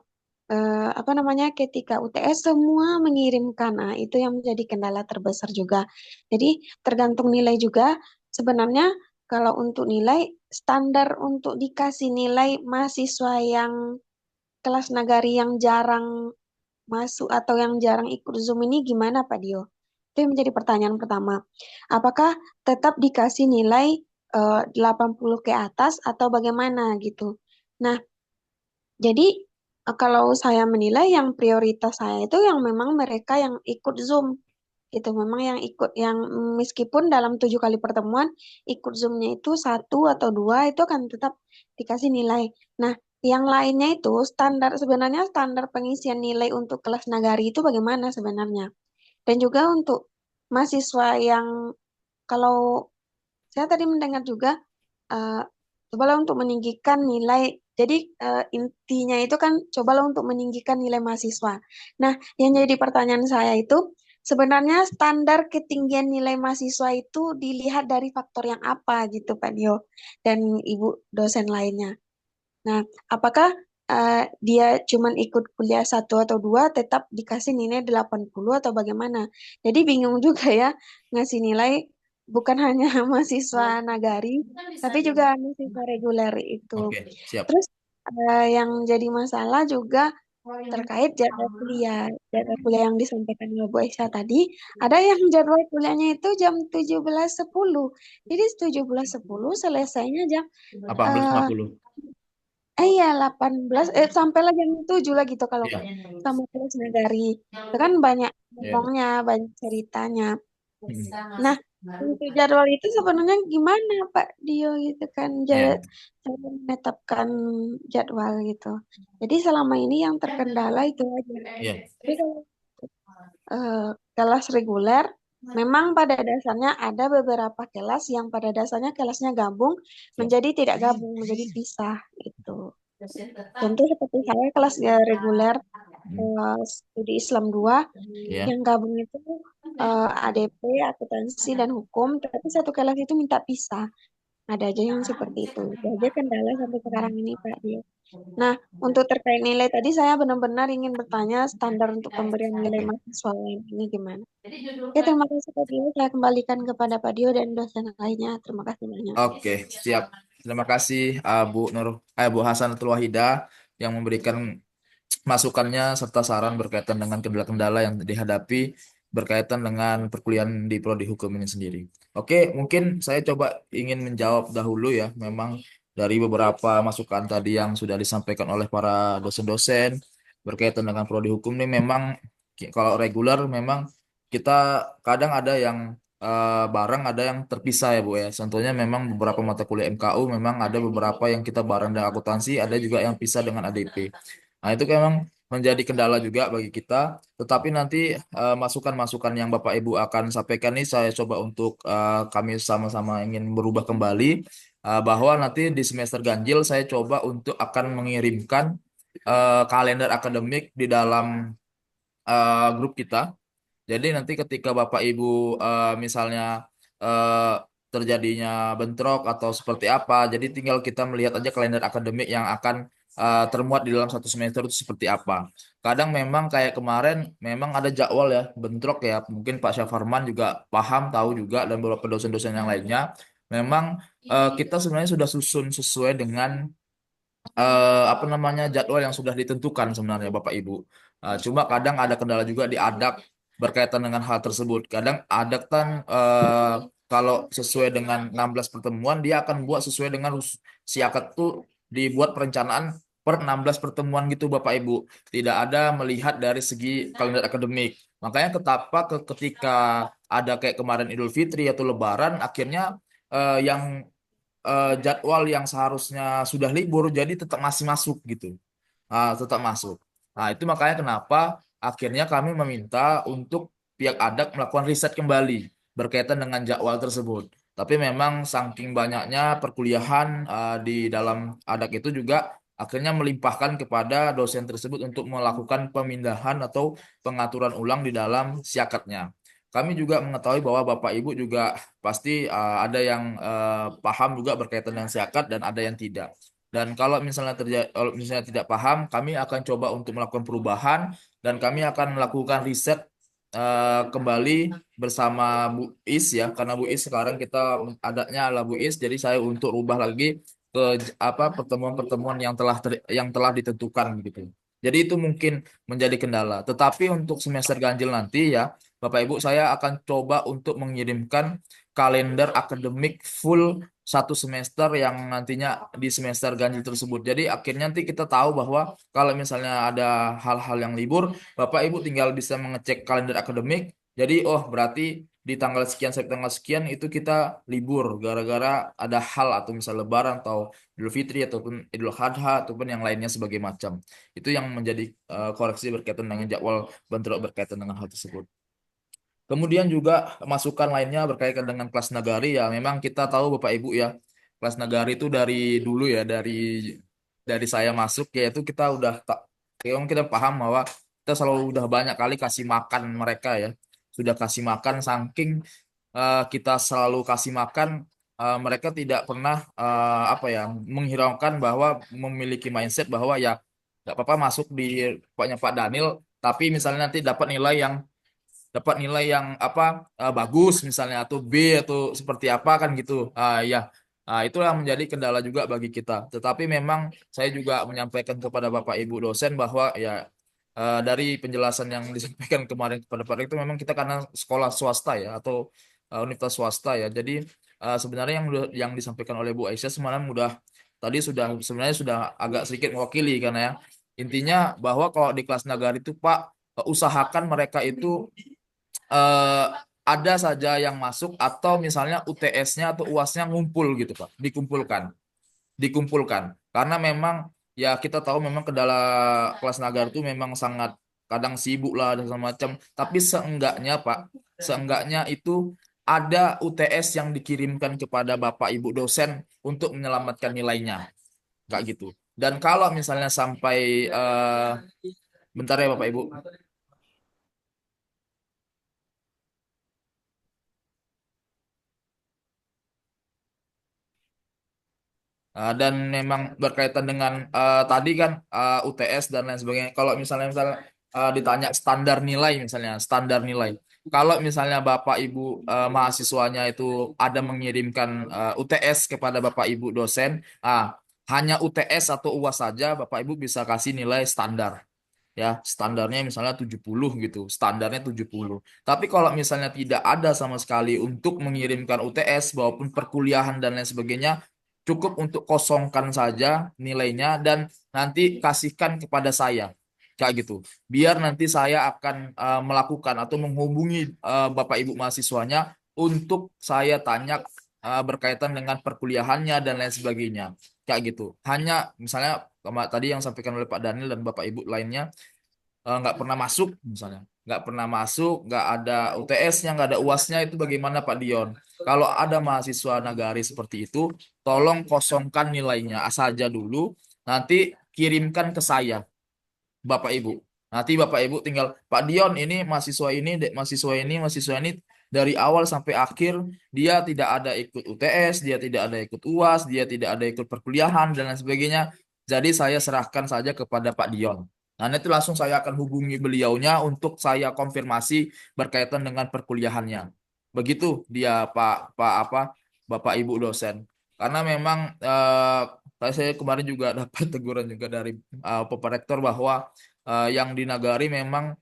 apa namanya ketika UTS semua mengirimkan, nah itu yang menjadi kendala terbesar juga. Jadi tergantung nilai juga sebenarnya. Kalau untuk nilai, standar untuk dikasih nilai mahasiswa yang kelas nagari yang jarang masuk atau yang jarang ikut Zoom ini gimana Pak Dio? Itu yang menjadi pertanyaan pertama. Apakah tetap dikasih nilai 80 ke atas atau bagaimana gitu? Nah, jadi kalau saya menilai yang prioritas saya itu yang memang mereka yang ikut Zoom. Itu memang yang ikut yang meskipun dalam 7 kali pertemuan ikut Zoom-nya itu satu atau dua itu akan tetap dikasih nilai. Nah, yang lainnya itu sebenarnya standar pengisian nilai untuk kelas nagari itu bagaimana sebenarnya? Dan juga untuk mahasiswa yang kalau saya tadi mendengar juga eh, cobalah untuk meninggikan nilai. Jadi intinya itu kan cobalah untuk meninggikan nilai mahasiswa. Nah, yang jadi pertanyaan saya itu sebenarnya standar ketinggian nilai mahasiswa itu dilihat dari faktor yang apa gitu Pak Dio dan Ibu dosen lainnya. Nah, apakah dia cuman ikut kuliah satu atau dua tetap dikasih nilai 80 atau bagaimana? Jadi bingung juga ya ngasih nilai bukan hanya mahasiswa nagari, tapi juga mahasiswa reguler itu. Oke, siap. Terus yang jadi masalah juga terkait jadwal kuliah. Jadwal kuliah yang disampaikan oleh Bu Aisyah tadi, ada yang jadwal kuliahnya itu jam 17.10. Jadi 17.10 selesainya jam eh, 18.50. iya 18 sampailah jam 7 lah gitu kalau Iya, sama kelas nagari. Itu kan banyak iya. ngomongnya, banyak ceritanya. Hmm. Nah, untuk jadwal itu sebenarnya gimana Pak Dio gitu kan Iya, cara menetapkan jadwal gitu. Jadi selama ini yang terkendala itu aja. iya, Tapi kalau kelas reguler, memang pada dasarnya ada beberapa kelas yang pada dasarnya kelasnya gabung siap. menjadi tidak gabung, menjadi pisah itu. Contoh seperti saya kelas reguler studi Islam 2 Iya, yang gabung itu ADP, akuntansi dan hukum, tapi satu kelas itu minta pisah. Ada aja yang seperti itu. Itu aja kendala sampai sekarang ini Pak Dio. Nah, untuk terkait nilai tadi saya benar-benar ingin bertanya standar untuk pemberian nilai oke. mahasiswa lain ini gimana? Oke, terima kasih Pak Dio. Saya kembalikan kepada Pak Dio dan dosen lainnya. Terima kasih banyak. Oke, siap. Terima kasih Bu Hasanatul Wahidah yang memberikan masukannya serta saran berkaitan dengan kendala-kendala yang dihadapi berkaitan dengan perkuliahan di prodi hukum ini sendiri. Oke, mungkin saya coba ingin menjawab dahulu ya. Memang dari beberapa masukan tadi yang sudah disampaikan oleh para dosen-dosen berkaitan dengan prodi hukum ini memang kalau reguler memang kita kadang ada yang bareng, ada yang terpisah ya Bu ya. Contohnya memang beberapa mata kuliah MKU memang ada beberapa yang kita bareng dengan akuntansi, ada juga yang pisah dengan ADP. Nah, itu memang menjadi kendala juga bagi kita. Tetapi nanti masukan-masukan yang Bapak Ibu akan sampaikan ini saya coba untuk kami sama-sama ingin berubah kembali. Bahwa nanti di semester ganjil saya coba untuk akan mengirimkan kalender akademik di dalam grup kita. Jadi nanti ketika Bapak Ibu misalnya eh, terjadinya bentrok atau seperti apa, jadi tinggal kita melihat aja kalender akademik yang akan termuat di dalam satu semester itu seperti apa. Kadang memang kayak kemarin memang ada jadwal ya bentrok ya. Mungkin Pak Syafarman juga paham, tahu juga dan beberapa dosen-dosen yang lainnya. Memang kita sebenarnya sudah susun sesuai dengan apa namanya jadwal yang sudah ditentukan sebenarnya Bapak Ibu. Cuma kadang ada kendala juga di adak berkaitan dengan hal tersebut. Kadang adak kan kalau sesuai dengan 16 pertemuan dia akan buat sesuai dengan siakat tuh dibuat perencanaan per 16 pertemuan gitu Bapak Ibu. Tidak ada melihat dari segi kalender akademik. Makanya ketika ada kayak kemarin Idul Fitri atau Lebaran akhirnya yang jadwal yang seharusnya sudah libur jadi tetap masih masuk gitu. Tetap masuk. Nah, itu makanya kenapa akhirnya kami meminta untuk pihak adak melakukan riset kembali berkaitan dengan jadwal tersebut. Tapi memang saking banyaknya perkuliahan di dalam adak itu juga akhirnya melimpahkan kepada dosen tersebut untuk melakukan pemindahan atau pengaturan ulang di dalam siakatnya. Kami juga mengetahui bahwa Bapak Ibu juga pasti ada yang paham juga berkaitan dengan siakat dan ada yang tidak. Dan kalau misalnya tidak paham, kami akan coba untuk melakukan perubahan dan kami akan melakukan riset kembali bersama Bu Is ya, karena Bu Is sekarang kita adanya adalah Bu Is, jadi saya untuk rubah lagi ke apa pertemuan-pertemuan yang telah ditentukan gitu. Jadi itu mungkin menjadi kendala. Tetapi untuk semester ganjil nanti ya, Bapak Ibu saya akan coba untuk mengirimkan kalender akademik full satu semester yang nantinya di semester ganjil tersebut. Jadi akhirnya nanti kita tahu bahwa kalau misalnya ada hal-hal yang libur, Bapak Ibu tinggal bisa mengecek kalender akademik. Jadi oh berarti di tanggal sekian sampai tanggal sekian itu kita libur gara-gara ada hal atau misal Lebaran atau Idul Fitri ataupun Idul Adha ataupun yang lainnya sebagai macam. Itu yang menjadi koreksi berkaitan dengan jadwal bentrok berkaitan dengan hal tersebut. Kemudian juga masukan lainnya berkaitan dengan kelas nagari ya memang kita tahu Bapak Ibu ya kelas nagari itu dari dulu ya, dari saya masuk yaitu kita udah tak kayak kita paham bahwa kita selalu udah banyak kali kasih makan mereka ya. Sudah kasih makan saking kita selalu kasih makan, mereka tidak pernah apa ya menghiraukan bahwa memiliki mindset bahwa ya nggak apa-apa masuk di pokoknya Pak Daniel, tapi misalnya nanti dapat nilai yang apa bagus misalnya atau B atau seperti apa kan gitu. Ya. Itulah menjadi kendala juga bagi kita. Tetapi memang saya juga menyampaikan kepada Bapak Ibu dosen bahwa ya dari penjelasan yang disampaikan kemarin kepada Pak Rektor, memang kita karena sekolah swasta ya atau universitas swasta ya. Jadi sebenarnya yang disampaikan oleh Bu Aisyah semalam tadi sudah sebenarnya sudah agak sedikit mewakili karena ya intinya bahwa kalau di kelas nagari itu Pak, usahakan mereka itu eh, ada saja yang masuk atau misalnya UTS-nya atau UAS-nya ngumpul gitu Pak, dikumpulkan. Karena memang ya kita tahu memang kendala kelas nagar itu memang sangat kadang sibuk lah dan segala macam. Tapi seenggaknya Pak, seenggaknya itu ada UTS yang dikirimkan kepada Bapak Ibu dosen untuk menyelamatkan nilainya, kayak gitu. Dan kalau misalnya sampai bentar ya Bapak Ibu. Dan memang berkaitan dengan tadi kan UTS dan lain sebagainya. Kalau misalnya ditanya standar nilai misalnya, standar nilai. Kalau misalnya Bapak Ibu mahasiswanya itu ada mengirimkan UTS kepada Bapak Ibu dosen, hanya UTS atau UAS saja Bapak Ibu bisa kasih nilai standar. Ya, standarnya misalnya 70 gitu, standarnya 70. Tapi kalau misalnya tidak ada sama sekali untuk mengirimkan UTS maupun perkuliahan dan lain sebagainya, cukup untuk kosongkan saja nilainya dan nanti kasihkan kepada saya. Kayak gitu. Biar nanti saya akan melakukan atau menghubungi Bapak Ibu mahasiswanya untuk saya tanya berkaitan dengan perkuliahannya dan lain sebagainya. Kayak gitu. Hanya misalnya tadi yang sampaikan oleh Pak Daniel dan Bapak Ibu lainnya, nggak pernah masuk misalnya, nggak pernah masuk, nggak ada UTS-nya, nggak ada UAS-nya, itu bagaimana Pak Dion? Kalau ada mahasiswa nagari seperti itu, tolong kosongkan nilainya saja dulu, nanti kirimkan ke saya, Bapak Ibu. Nanti Bapak Ibu tinggal, Pak Dion ini mahasiswa ini, mahasiswa ini dari awal sampai akhir dia tidak ada ikut UTS, dia tidak ada ikut UAS, dia tidak ada ikut perkuliahan dan lain sebagainya. Jadi saya serahkan saja kepada Pak Dion. Nah, nanti langsung saya akan hubungi beliaunya untuk saya konfirmasi berkaitan dengan perkuliahannya. Begitu dia Pak apa Bapak Ibu dosen. Karena memang saya kemarin juga dapat teguran juga dari Bapak Rektor bahwa yang di Nagari memang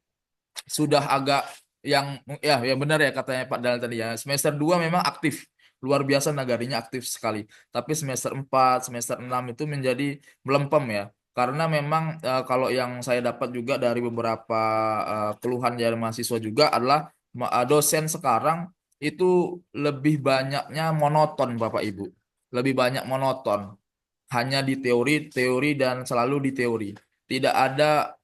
sudah agak yang ya benar ya katanya Pak Daniel tadi ya. Semester 2 memang aktif. Luar biasa Nagarinya aktif sekali. Tapi semester 4 semester 6 itu menjadi melempem ya. Karena memang kalau yang saya dapat juga dari beberapa keluhan dari mahasiswa juga adalah dosen sekarang itu lebih banyaknya monoton Bapak Ibu. Lebih banyak monoton, hanya di teori, teori dan selalu di teori. Tidak ada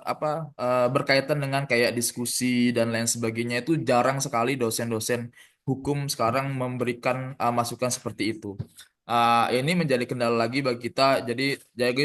apa berkaitan dengan kayak diskusi dan lain sebagainya, itu jarang sekali dosen-dosen hukum sekarang memberikan masukan seperti itu. Ini menjadi kendala lagi bagi kita. Jadi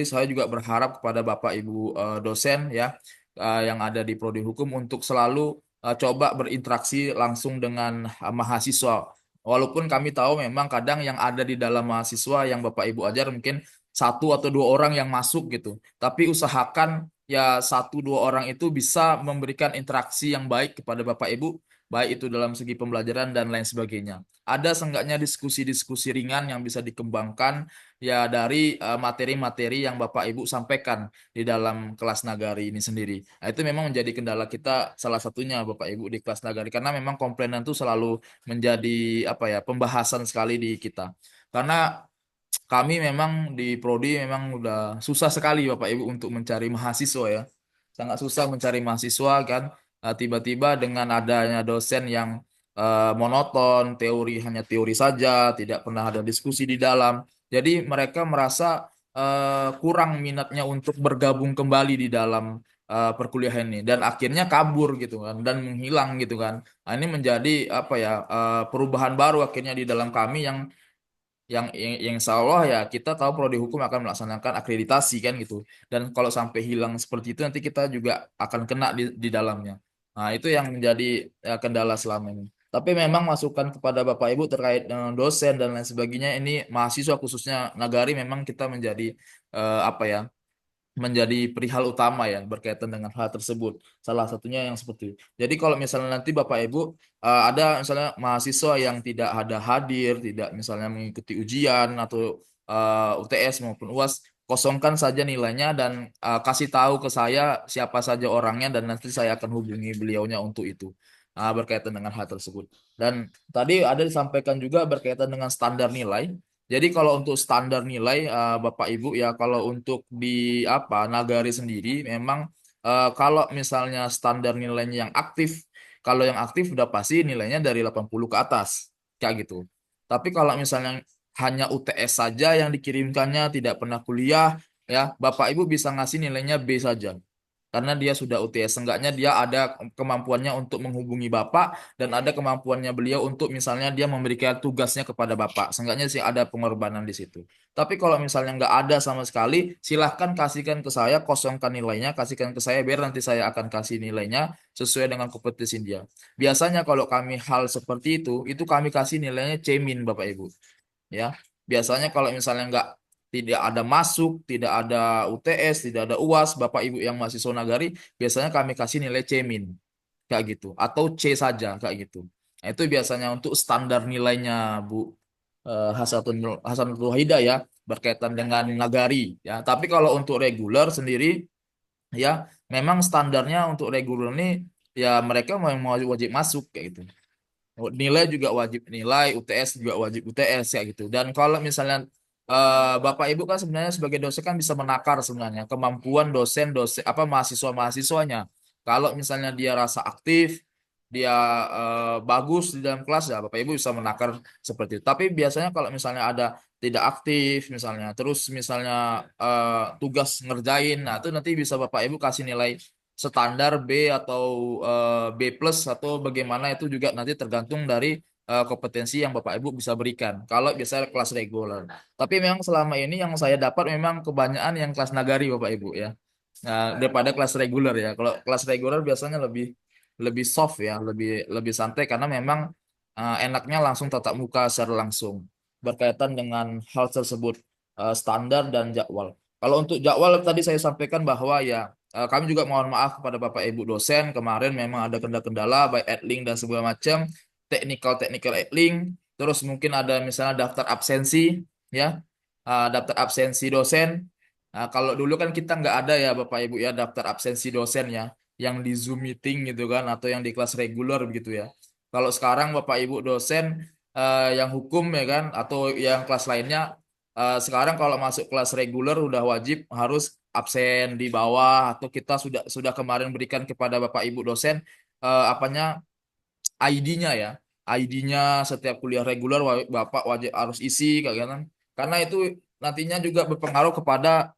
saya juga berharap kepada Bapak Ibu dosen ya yang ada di prodi hukum untuk selalu coba berinteraksi langsung dengan mahasiswa. Walaupun kami tahu memang kadang yang ada di dalam mahasiswa yang Bapak Ibu ajar mungkin satu atau dua orang yang masuk gitu. Tapi usahakan ya satu dua orang itu bisa memberikan interaksi yang baik kepada Bapak Ibu, baik itu dalam segi pembelajaran dan lain sebagainya. Ada seenggaknya diskusi-diskusi ringan yang bisa dikembangkan ya dari materi-materi yang Bapak Ibu sampaikan di dalam kelas nagari ini sendiri. Nah, itu memang menjadi kendala kita salah satunya Bapak Ibu di kelas nagari karena memang komplainan itu selalu menjadi apa ya pembahasan sekali di kita. Karena kami memang di prodi memang udah susah sekali Bapak Ibu untuk mencari mahasiswa ya. Sangat susah mencari mahasiswa kan. Tiba-tiba dengan adanya dosen yang monoton, teori hanya teori saja, tidak pernah ada diskusi di dalam. Jadi mereka merasa kurang minatnya untuk bergabung kembali di dalam perkuliahan ini dan akhirnya kabur gitu kan dan menghilang gitu kan. Nah, ini menjadi apa ya perubahan baru akhirnya di dalam kami yang insya Allah ya kita tahu prodi hukum akan melaksanakan akreditasi kan gitu. Dan kalau sampai hilang seperti itu nanti kita juga akan kena di dalamnya. Nah, itu yang menjadi kendala selama ini. Tapi memang masukan kepada Bapak Ibu terkait dengan dosen dan lain sebagainya ini mahasiswa khususnya Nagari memang kita menjadi apa ya? Menjadi perihal utama ya berkaitan dengan hal tersebut. Salah satunya yang seperti itu. Jadi kalau misalnya nanti Bapak Ibu ada misalnya mahasiswa yang tidak ada hadir, tidak misalnya mengikuti ujian atau UTS maupun UAS, kosongkan saja nilainya dan kasih tahu ke saya siapa saja orangnya dan nanti saya akan hubungi beliaunya untuk itu. Berkaitan dengan hal tersebut. Dan tadi ada disampaikan juga berkaitan dengan standar nilai. Jadi kalau untuk standar nilai Bapak Ibu ya kalau untuk di Nagari sendiri memang kalau misalnya standar nilainya yang aktif, kalau yang aktif udah pasti nilainya dari 80 ke atas kayak gitu. Tapi kalau misalnya hanya UTS saja yang dikirimkannya tidak pernah kuliah ya Bapak Ibu bisa ngasih nilainya B saja. Karena dia sudah UTS, seenggaknya dia ada kemampuannya untuk menghubungi Bapak dan ada kemampuannya beliau untuk misalnya dia memberikan tugasnya kepada Bapak. Seenggaknya sih ada pengorbanan di situ. Tapi kalau misalnya nggak ada sama sekali, silahkan kasihkan ke saya, kosongkan nilainya, kasihkan ke saya biar nanti saya akan kasih nilainya sesuai dengan kompetensi dia. Biasanya kalau kami hal seperti itu kami kasih nilainya C- Bapak Ibu. Ya, biasanya kalau misalnya nggak tidak ada masuk, tidak ada UTS, tidak ada UAS, Bapak Ibu yang mahasiswa Nagari, biasanya kami kasih nilai C- kayak gitu, atau C saja kayak gitu. Nah, itu biasanya untuk standar nilainya Bu Hasanatul Wahida ya, berkaitan dengan Nagari ya. Tapi kalau untuk reguler sendiri ya, memang standarnya untuk reguler ini ya mereka memang wajib masuk kayak gitu. Nilai juga wajib nilai, UTS juga wajib UTS ya gitu. Dan kalau misalnya Bapak Ibu kan sebenarnya sebagai dosen kan bisa menakar sebenarnya kemampuan dosen mahasiswa-mahasiswanya. Kalau misalnya dia rasa aktif, dia bagus di dalam kelas ya Bapak Ibu bisa menakar seperti itu. Tapi biasanya kalau misalnya ada tidak aktif misalnya, terus misalnya tugas ngerjain, nah itu nanti bisa Bapak Ibu kasih nilai standar B atau B plus atau bagaimana itu juga nanti tergantung dari kompetensi yang Bapak Ibu bisa berikan. Kalau biasanya kelas reguler. Tapi memang selama ini yang saya dapat memang kebanyakan yang kelas nagari Bapak Ibu ya. Nah, daripada kelas reguler ya. Kalau kelas reguler biasanya lebih lebih soft ya, lebih lebih santai karena memang enaknya langsung tatap muka secara langsung berkaitan dengan hal tersebut standar dan jadwal. Kalau untuk jadwal tadi saya sampaikan bahwa ya kami juga mohon maaf kepada Bapak Ibu dosen kemarin memang ada kendala-kendala baik adlink dan segala macam teknikal adlink terus mungkin ada misalnya daftar absensi ya daftar absensi dosen. Nah, kalau dulu kan kita nggak ada ya Bapak Ibu ya daftar absensi dosen ya yang di Zoom meeting gitu kan atau yang di kelas reguler begitu ya. Kalau sekarang Bapak Ibu dosen yang hukum ya kan atau yang kelas lainnya sekarang kalau masuk kelas reguler udah wajib harus absen di bawah atau kita sudah kemarin berikan kepada Bapak Ibu dosen apanya ID-nya ya. ID-nya setiap kuliah reguler Bapak wajib harus isi kayak gitu kan. Karena itu nantinya juga berpengaruh kepada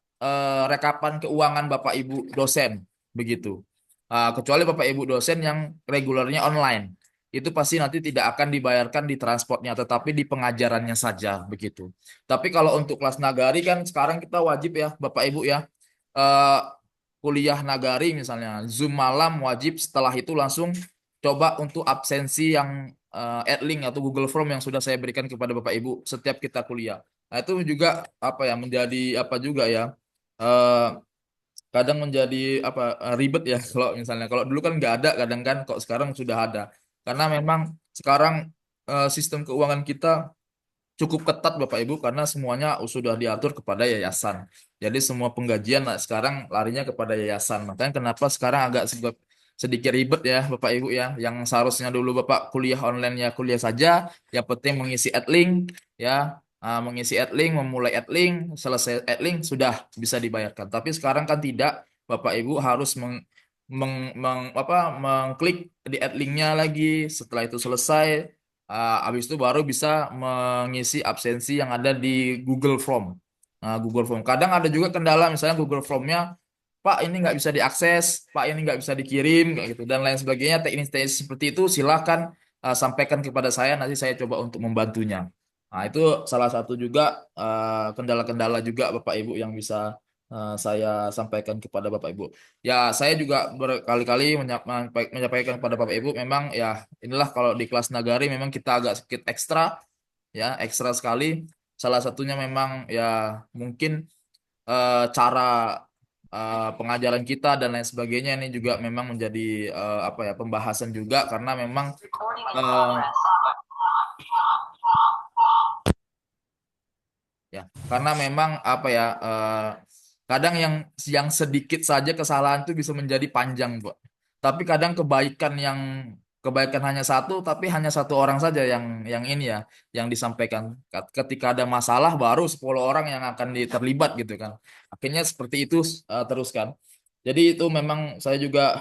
rekapan keuangan Bapak Ibu dosen begitu. Kecuali Bapak Ibu dosen yang regulernya online. Itu pasti nanti tidak akan dibayarkan di transportnya, tetapi di pengajarannya saja begitu. Tapi kalau untuk kelas nagari kan sekarang kita wajib ya Bapak Ibu ya eh, kuliah nagari misalnya Zoom malam wajib setelah itu langsung coba untuk absensi yang Adlink atau Google Form yang sudah saya berikan kepada Bapak Ibu setiap kita kuliah. Nah, itu juga apa ya menjadi apa juga ya eh, kadang menjadi apa ribet ya kalau dulu kan nggak ada kadang kan kok sekarang sudah ada karena memang sekarang sistem keuangan kita cukup ketat Bapak Ibu karena semuanya sudah diatur kepada yayasan. Jadi semua penggajian sekarang larinya kepada yayasan. Makanya kenapa sekarang agak sedikit ribet ya Bapak Ibu ya. Yang seharusnya dulu Bapak kuliah online ya kuliah saja, yang penting mengisi adlink ya, mengisi adlink, memulai adlink, selesai adlink sudah bisa dibayarkan. Tapi sekarang kan tidak, Bapak Ibu harus mengklik di adlinknya lagi. Setelah itu selesai, habis itu baru bisa mengisi absensi yang ada di Google Form. Nah, Google Form. Kadang ada juga kendala, misalnya Google Formnya, Pak ini nggak bisa diakses, Pak ini nggak bisa dikirim, kayak gitu dan lain sebagainya. Teknis-teknis seperti itu silakan sampaikan kepada saya, nanti saya coba untuk membantunya. Nah, itu salah satu juga kendala-kendala juga Bapak Ibu yang bisa saya sampaikan kepada Bapak Ibu. Ya, saya juga berkali-kali menyampaikan kepada Bapak Ibu, memang ya inilah kalau di kelas nagari memang kita agak sedikit ekstra, ya ekstra sekali. Salah satunya memang ya mungkin cara pengajaran kita dan lain sebagainya ini juga memang menjadi apa ya pembahasan juga karena memang eh, ya karena memang apa ya kadang yang sedikit saja kesalahan itu bisa menjadi panjang, Bu. Tapi kadang kebaikan hanya satu, tapi hanya satu orang saja yang ini ya yang disampaikan. Ketika ada masalah baru 10 orang yang akan terlibat gitu kan. Akhirnya seperti itu terus kan. Jadi itu memang saya juga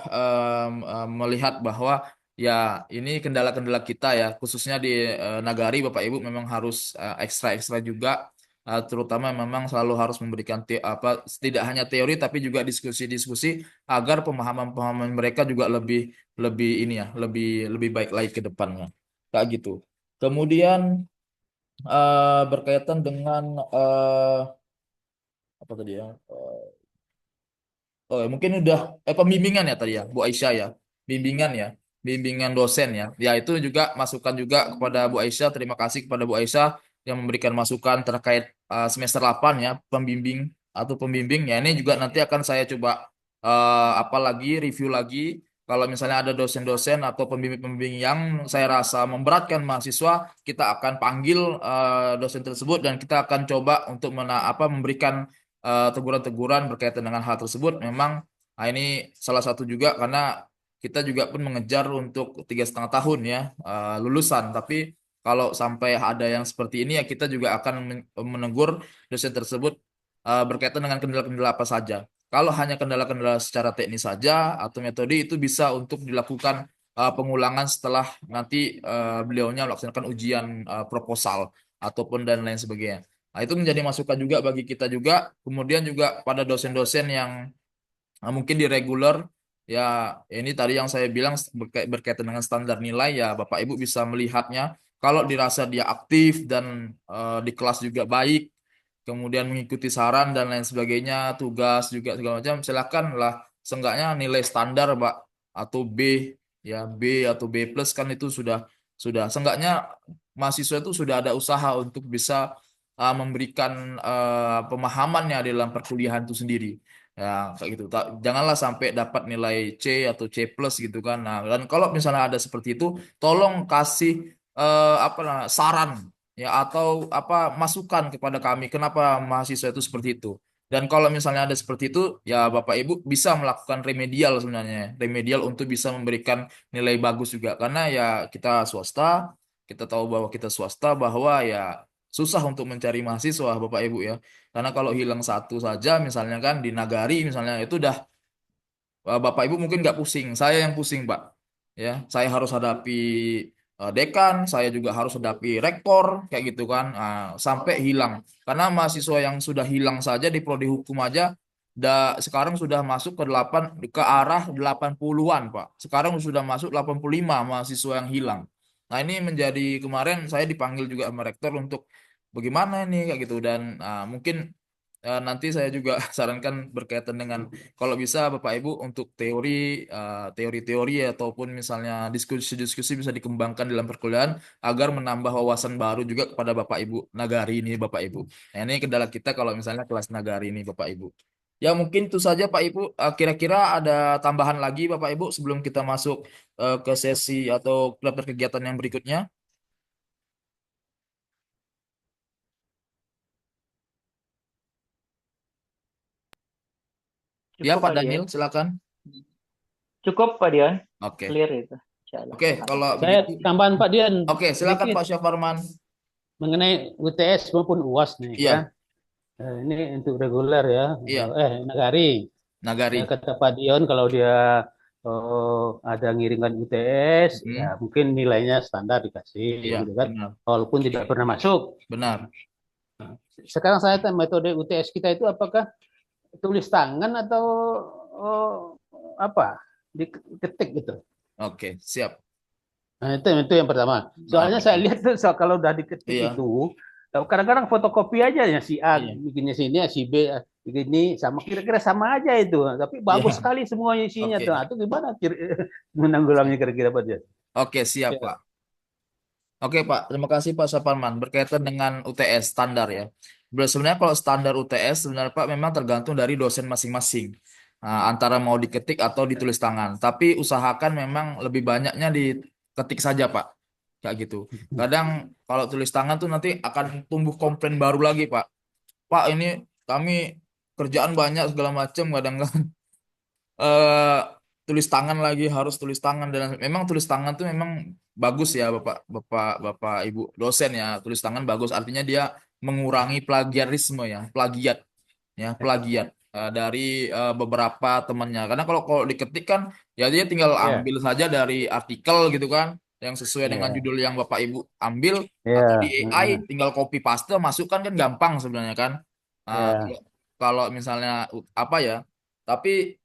melihat bahwa ya ini kendala-kendala kita ya khususnya di Nagari Bapak Ibu memang harus ekstra-ekstra juga. Terutama memang selalu harus memberikan apa tidak hanya teori tapi juga diskusi-diskusi agar pemahaman-pemahaman mereka juga lebih lebih ini ya lebih lebih baik lagi ke depannya kayak gitu. Kemudian berkaitan dengan apa tadi ya? Oh, ya, mungkin udah pembimbingan ya tadi ya, Bu Aisyah ya. Bimbingan ya, bimbingan dosen ya. Ya itu juga masukan juga kepada Bu Aisyah. Terima kasih kepada Bu Aisyah yang memberikan masukan terkait semester 8 ya, pembimbing atau pembimbing. Ya ini juga nanti akan saya coba apa lagi review lagi. Kalau misalnya ada dosen-dosen atau pembimbing-pembimbing yang saya rasa memberatkan mahasiswa, kita akan panggil dosen tersebut dan kita akan coba untuk memberikan teguran-teguran berkaitan dengan hal tersebut. Memang ini salah satu juga karena kita juga pun mengejar untuk 3,5 tahun ya lulusan. Tapi kalau sampai ada yang seperti ini ya kita juga akan menegur dosen tersebut berkaitan dengan kendala-kendala apa saja. Kalau hanya kendala-kendala secara teknis saja atau metode itu bisa untuk dilakukan pengulangan setelah nanti beliaunya melaksanakan ujian proposal ataupun dan lain sebagainya. Nah, itu menjadi masukan juga bagi kita juga. Kemudian juga pada dosen-dosen yang mungkin di reguler, ya ini tadi yang saya bilang berkaitan dengan standar nilai, ya Bapak Ibu bisa melihatnya. Kalau dirasa dia aktif dan di kelas juga baik, kemudian mengikuti saran dan lain sebagainya, tugas juga segala macam, silakan lah. Seenggaknya nilai standar, Pak, atau B, ya B atau B plus kan itu sudah seenggaknya mahasiswa itu sudah ada usaha untuk bisa memberikan pemahamannya dalam perkuliahan itu sendiri. Ya, kayak gitu. Janganlah sampai dapat nilai C atau C plus gitu kan. Nah, dan kalau misalnya ada seperti itu, tolong kasih apa saran ya atau apa masukan kepada kami kenapa mahasiswa itu seperti itu. Dan kalau misalnya ada seperti itu, ya Bapak Ibu bisa melakukan remedial sebenarnya, remedial untuk bisa memberikan nilai bagus juga. Karena ya kita swasta, kita tahu bahwa kita swasta bahwa ya susah untuk mencari mahasiswa Bapak Ibu ya. Karena kalau hilang satu saja misalnya kan di Nagari misalnya itu udah Bapak Ibu mungkin nggak pusing, saya yang pusing Pak. Ya, saya harus hadapi dekan, saya juga harus hadapi rektor, kayak gitu kan, sampai hilang. Karena mahasiswa yang sudah hilang saja di prodi hukum aja, sekarang sudah masuk ke arah 80-an Pak. Sekarang sudah masuk 85 mahasiswa yang hilang. Nah ini menjadi kemarin saya dipanggil juga sama rektor untuk bagaimana ini kayak gitu dan mungkin nanti saya juga sarankan berkaitan dengan kalau bisa Bapak Ibu untuk teori-teori ataupun misalnya diskusi-diskusi bisa dikembangkan dalam perkuliahan agar menambah wawasan baru juga kepada Bapak Ibu Nagari ini Bapak Ibu. Nah, ini kendala kita kalau misalnya kelas Nagari ini Bapak Ibu. Ya mungkin itu saja Pak Ibu. Kira-kira ada tambahan lagi Bapak Ibu sebelum kita masuk ke sesi atau daftar kegiatan yang berikutnya? Ya Cukup Pak Pak Dian. Daniel silakan. Cukup Pak Dian. Oke. Clear itu. Insya Allah. Oke, kalau Saya begitu. tambahan Pak Dian Oke, silakan sedikit Pak Syaffarman. mengenai UTS maupun UAS nih ya. Iya, Ini untuk reguler ya. iya, Nagari. Nagari. Ya, kata Pak Dion kalau dia ada ngirimkan UTS, Hmm, ya mungkin nilainya standar dikasih iya, gitu kan. benar, Walaupun tidak pernah masuk. benar. Sekarang saya tanya metode UTS kita itu apakah tulis tangan atau apa? Diketik gitu. Oke, siap. Nah, itu yang pertama. Nah, Soalnya saya lihat tuh kalau udah diketik iya, itu, kadang-kadang fotokopi aja ya si A iya, bikinnya sini, si B begini, sama kira-kira sama aja itu. Tapi bagus iya. sekali semuanya isinya Oke, tuh. Itu gimana menanggulangi kira-kira Pak Jas? oke, siap, Ya. Pak. Oke Pak, terima kasih Pak Saparman. Berkaitan dengan UTS standar ya. Sebenarnya kalau standar UTS sebenarnya Pak memang tergantung dari dosen masing-masing. Nah, antara mau diketik atau ditulis tangan. Tapi usahakan memang lebih banyaknya diketik saja Pak. Kayak gitu. Kadang kalau tulis tangan tuh nanti akan tumbuh komplain baru lagi Pak. Pak ini kami kerjaan banyak segala macam kadang eh tulis tangan lagi harus tulis tangan dan memang tulis tangan tuh memang bagus ya Bapak Bapak Bapak Ibu dosen ya tulis tangan bagus artinya dia mengurangi plagiarisme ya plagiat dari beberapa temannya karena kalau diketik kan ya dia tinggal Ya, ambil saja dari artikel gitu kan yang sesuai dengan ya, judul yang Bapak Ibu ambil atau di ya, AI tinggal copy paste masukkan kan gampang sebenarnya kan. ya, Kalau kalau misalnya apa ya tapi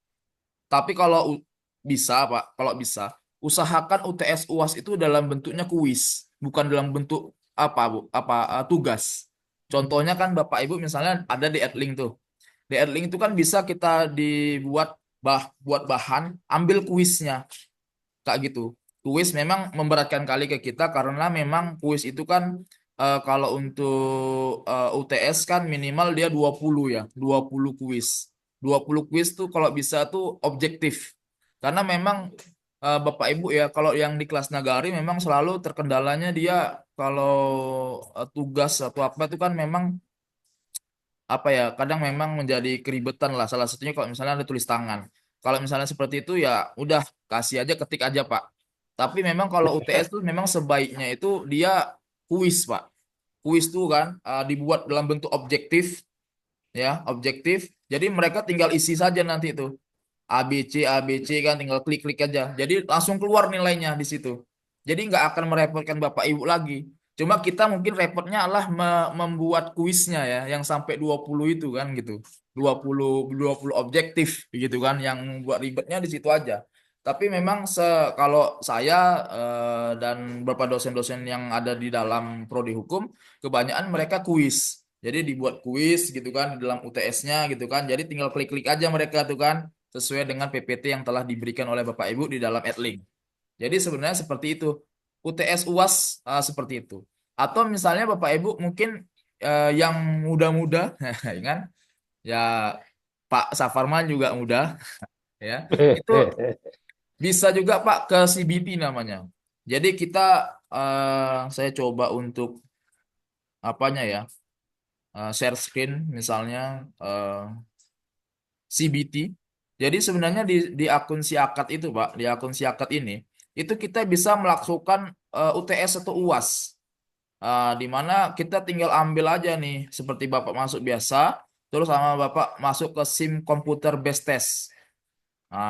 kalau bisa, Pak, kalau bisa, usahakan UTS UAS itu dalam bentuknya kuis, bukan dalam bentuk apa, Bu? Tugas. Contohnya kan Bapak Ibu misalnya ada di Edlink tuh. Di Edlink itu kan bisa kita dibuat buat bahan, ambil kuisnya, kayak gitu. Kuis memang memberatkan kali ke kita karena memang kuis itu kan kalau untuk UTS kan minimal dia 20 ya, 20 kuis. 20 kuis tuh kalau bisa tuh objektif. Karena memang Bapak Ibu ya kalau yang di kelas nagari memang selalu terkendalanya dia kalau tugas atau apa itu kan memang apa ya kadang memang menjadi keribetan lah salah satunya kalau misalnya ada tulis tangan kalau misalnya seperti itu ya udah kasih aja ketik aja Pak tapi memang kalau UTS tuh memang sebaiknya itu dia kuis Pak kuis tuh kan dibuat dalam bentuk objektif ya objektif jadi mereka tinggal isi saja nanti itu ABC kan tinggal klik-klik aja. Jadi langsung keluar nilainya di situ. Jadi nggak akan merepotkan Bapak Ibu lagi. Cuma kita mungkin repotnya adalah membuat kuisnya ya yang sampai 20 itu kan gitu. 20 objektif gitu kan yang buat ribetnya di situ aja. Tapi memang kalau saya dan beberapa dosen-dosen yang ada di dalam prodi hukum kebanyakan mereka kuis. Jadi dibuat kuis gitu kan di dalam UTS-nya gitu kan. Jadi tinggal klik-klik aja mereka tuh kan sesuai dengan PPT yang telah diberikan oleh Bapak Ibu di dalam Edlink. Jadi sebenarnya seperti itu. UTS UAS seperti itu. Atau misalnya Bapak Ibu mungkin yang muda-muda, ya kan? Ya Pak Safarman juga muda, ya. Itu bisa juga Pak ke CBT namanya. Jadi kita saya coba untuk apanya ya? Share screen misalnya CBT. Jadi sebenarnya di akun Siakat itu, Pak, di akun Siakat ini, itu kita bisa melakukan UTS atau UAS. Di mana kita tinggal ambil aja nih, seperti Bapak masuk biasa, terus sama Bapak masuk ke SIM komputer base test.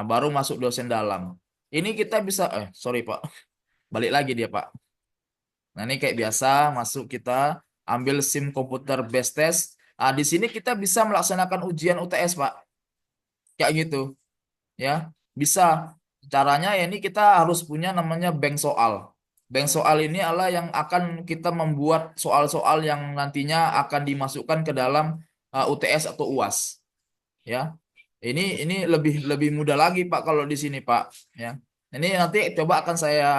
Baru masuk dosen dalam. Ini kita bisa, sorry Pak, balik lagi dia Pak. Nah ini kayak biasa, masuk kita ambil SIM komputer base test. Di sini kita bisa melaksanakan ujian UTS, Pak. Kayak gitu. Ya bisa caranya ya ini kita harus punya namanya bank soal. Bank soal ini adalah yang akan kita membuat soal-soal yang nantinya akan dimasukkan ke dalam UTS atau UAS ya ini lebih lebih mudah lagi Pak kalau di sini Pak ya ini nanti coba akan saya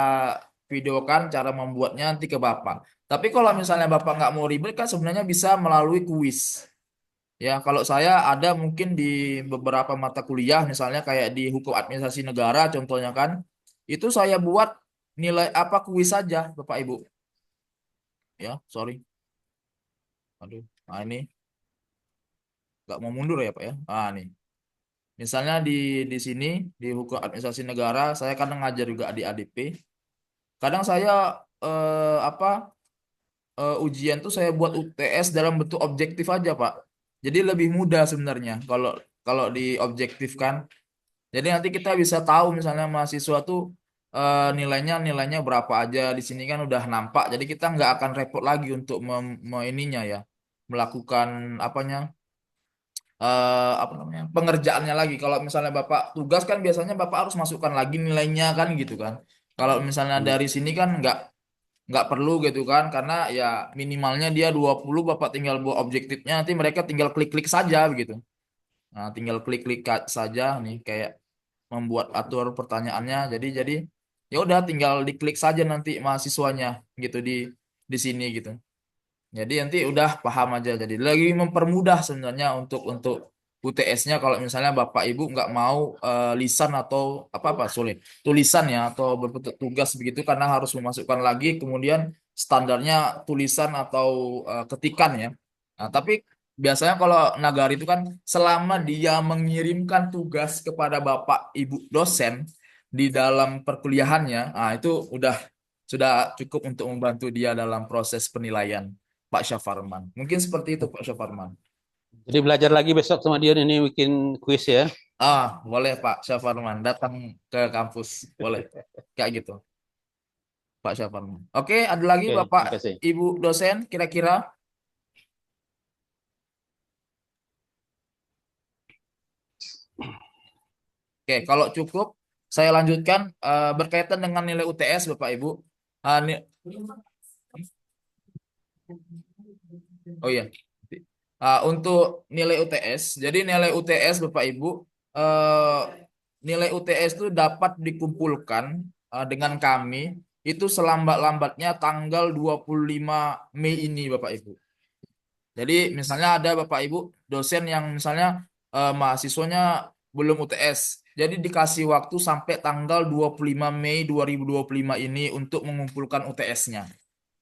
videokan cara membuatnya nanti ke Bapak tapi kalau misalnya Bapak nggak mau ribet kan sebenarnya bisa melalui kuis. Ya, kalau saya ada mungkin di beberapa mata kuliah, misalnya kayak di hukum administrasi negara, contohnya kan, itu saya buat nilai apa kuis saja, Bapak Ibu. Ya, sorry. Aduh, nah ini nggak mau mundur ya Pak ya. Nih, misalnya di sini di hukum administrasi negara, saya kadang ngajar juga di ADP. Kadang saya apa ujian tuh saya buat UTS dalam bentuk objektif aja Pak. Jadi lebih mudah sebenarnya kalau kalau diobjektifkan. Jadi nanti kita bisa tahu misalnya mahasiswa tuh nilainya berapa aja di sini kan udah nampak. Jadi kita nggak akan repot lagi untuk ininya ya melakukan apanya apa namanya pengerjaannya lagi. Kalau misalnya Bapak tugas kan biasanya Bapak harus masukkan lagi nilainya kan gitu kan. Kalau misalnya dari sini kan nggak perlu gitu kan, karena ya minimalnya dia 20, Bapak tinggal buat objektifnya, nanti mereka tinggal klik-klik saja begitu. Nah, tinggal klik-klik saja nih kayak membuat atur pertanyaannya. Jadi ya udah tinggal diklik saja nanti mahasiswanya gitu di sini gitu. Jadi nanti udah paham aja. Jadi lagi mempermudah sebenarnya untuk UTS-nya kalau misalnya Bapak Ibu nggak mau lisan atau apa sulit tulisan ya atau berbentuk tugas begitu karena harus memasukkan lagi kemudian standarnya tulisan atau ketikan ya. Nah, tapi biasanya kalau nagari itu kan selama dia mengirimkan tugas kepada Bapak Ibu dosen di dalam perkuliahannya, nah itu sudah cukup untuk membantu dia dalam proses penilaian. Pak Syafarman. Mungkin seperti itu Pak Syafarman. Jadi belajar lagi besok sama dia ini bikin kuis ya. Boleh Pak Syafarman datang ke kampus. Boleh. Kayak gitu, Pak Syafarman. Oke, ada lagi Oke, Bapak terima kasih. Ibu dosen kira-kira? Oke, kalau cukup saya lanjutkan berkaitan dengan nilai UTS Bapak Ibu. Ah, ni- oh iya. Untuk nilai UTS, jadi nilai UTS Bapak Ibu, eh, nilai UTS itu dapat dikumpulkan dengan kami itu selambat-lambatnya tanggal 25 Mei ini Bapak Ibu. Jadi misalnya ada Bapak Ibu dosen yang misalnya mahasiswanya belum UTS. Jadi dikasih waktu sampai tanggal 25 Mei 2025 ini untuk mengumpulkan UTS-nya.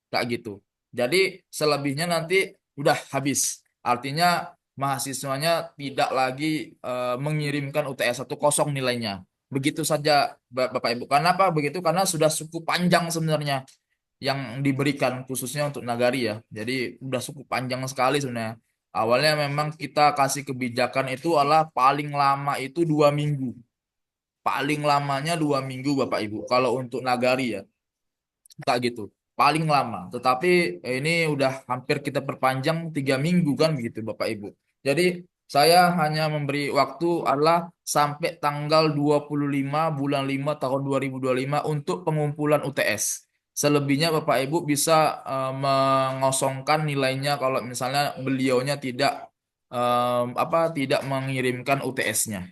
Kayak gitu. Jadi selebihnya nanti udah habis. Artinya mahasiswanya tidak lagi mengirimkan UTS atau kosong nilainya. Begitu saja Bapak Ibu. Kenapa begitu? Karena sudah cukup panjang sebenarnya yang diberikan khususnya untuk Nagari ya. Jadi udah cukup panjang sekali sebenarnya. Awalnya memang kita kasih kebijakan itu adalah paling lama itu 2 minggu. Paling lamanya 2 minggu Bapak Ibu. Kalau untuk Nagari ya. Tak gitu. Paling lama. Tetapi ini udah hampir kita perpanjang 3 minggu kan begitu Bapak Ibu. Jadi saya hanya memberi waktu adalah sampai tanggal 25 bulan 5 tahun 2025 untuk pengumpulan UTS. Selebihnya Bapak Ibu bisa mengosongkan nilainya kalau misalnya beliaunya tidak mengirimkan UTS-nya.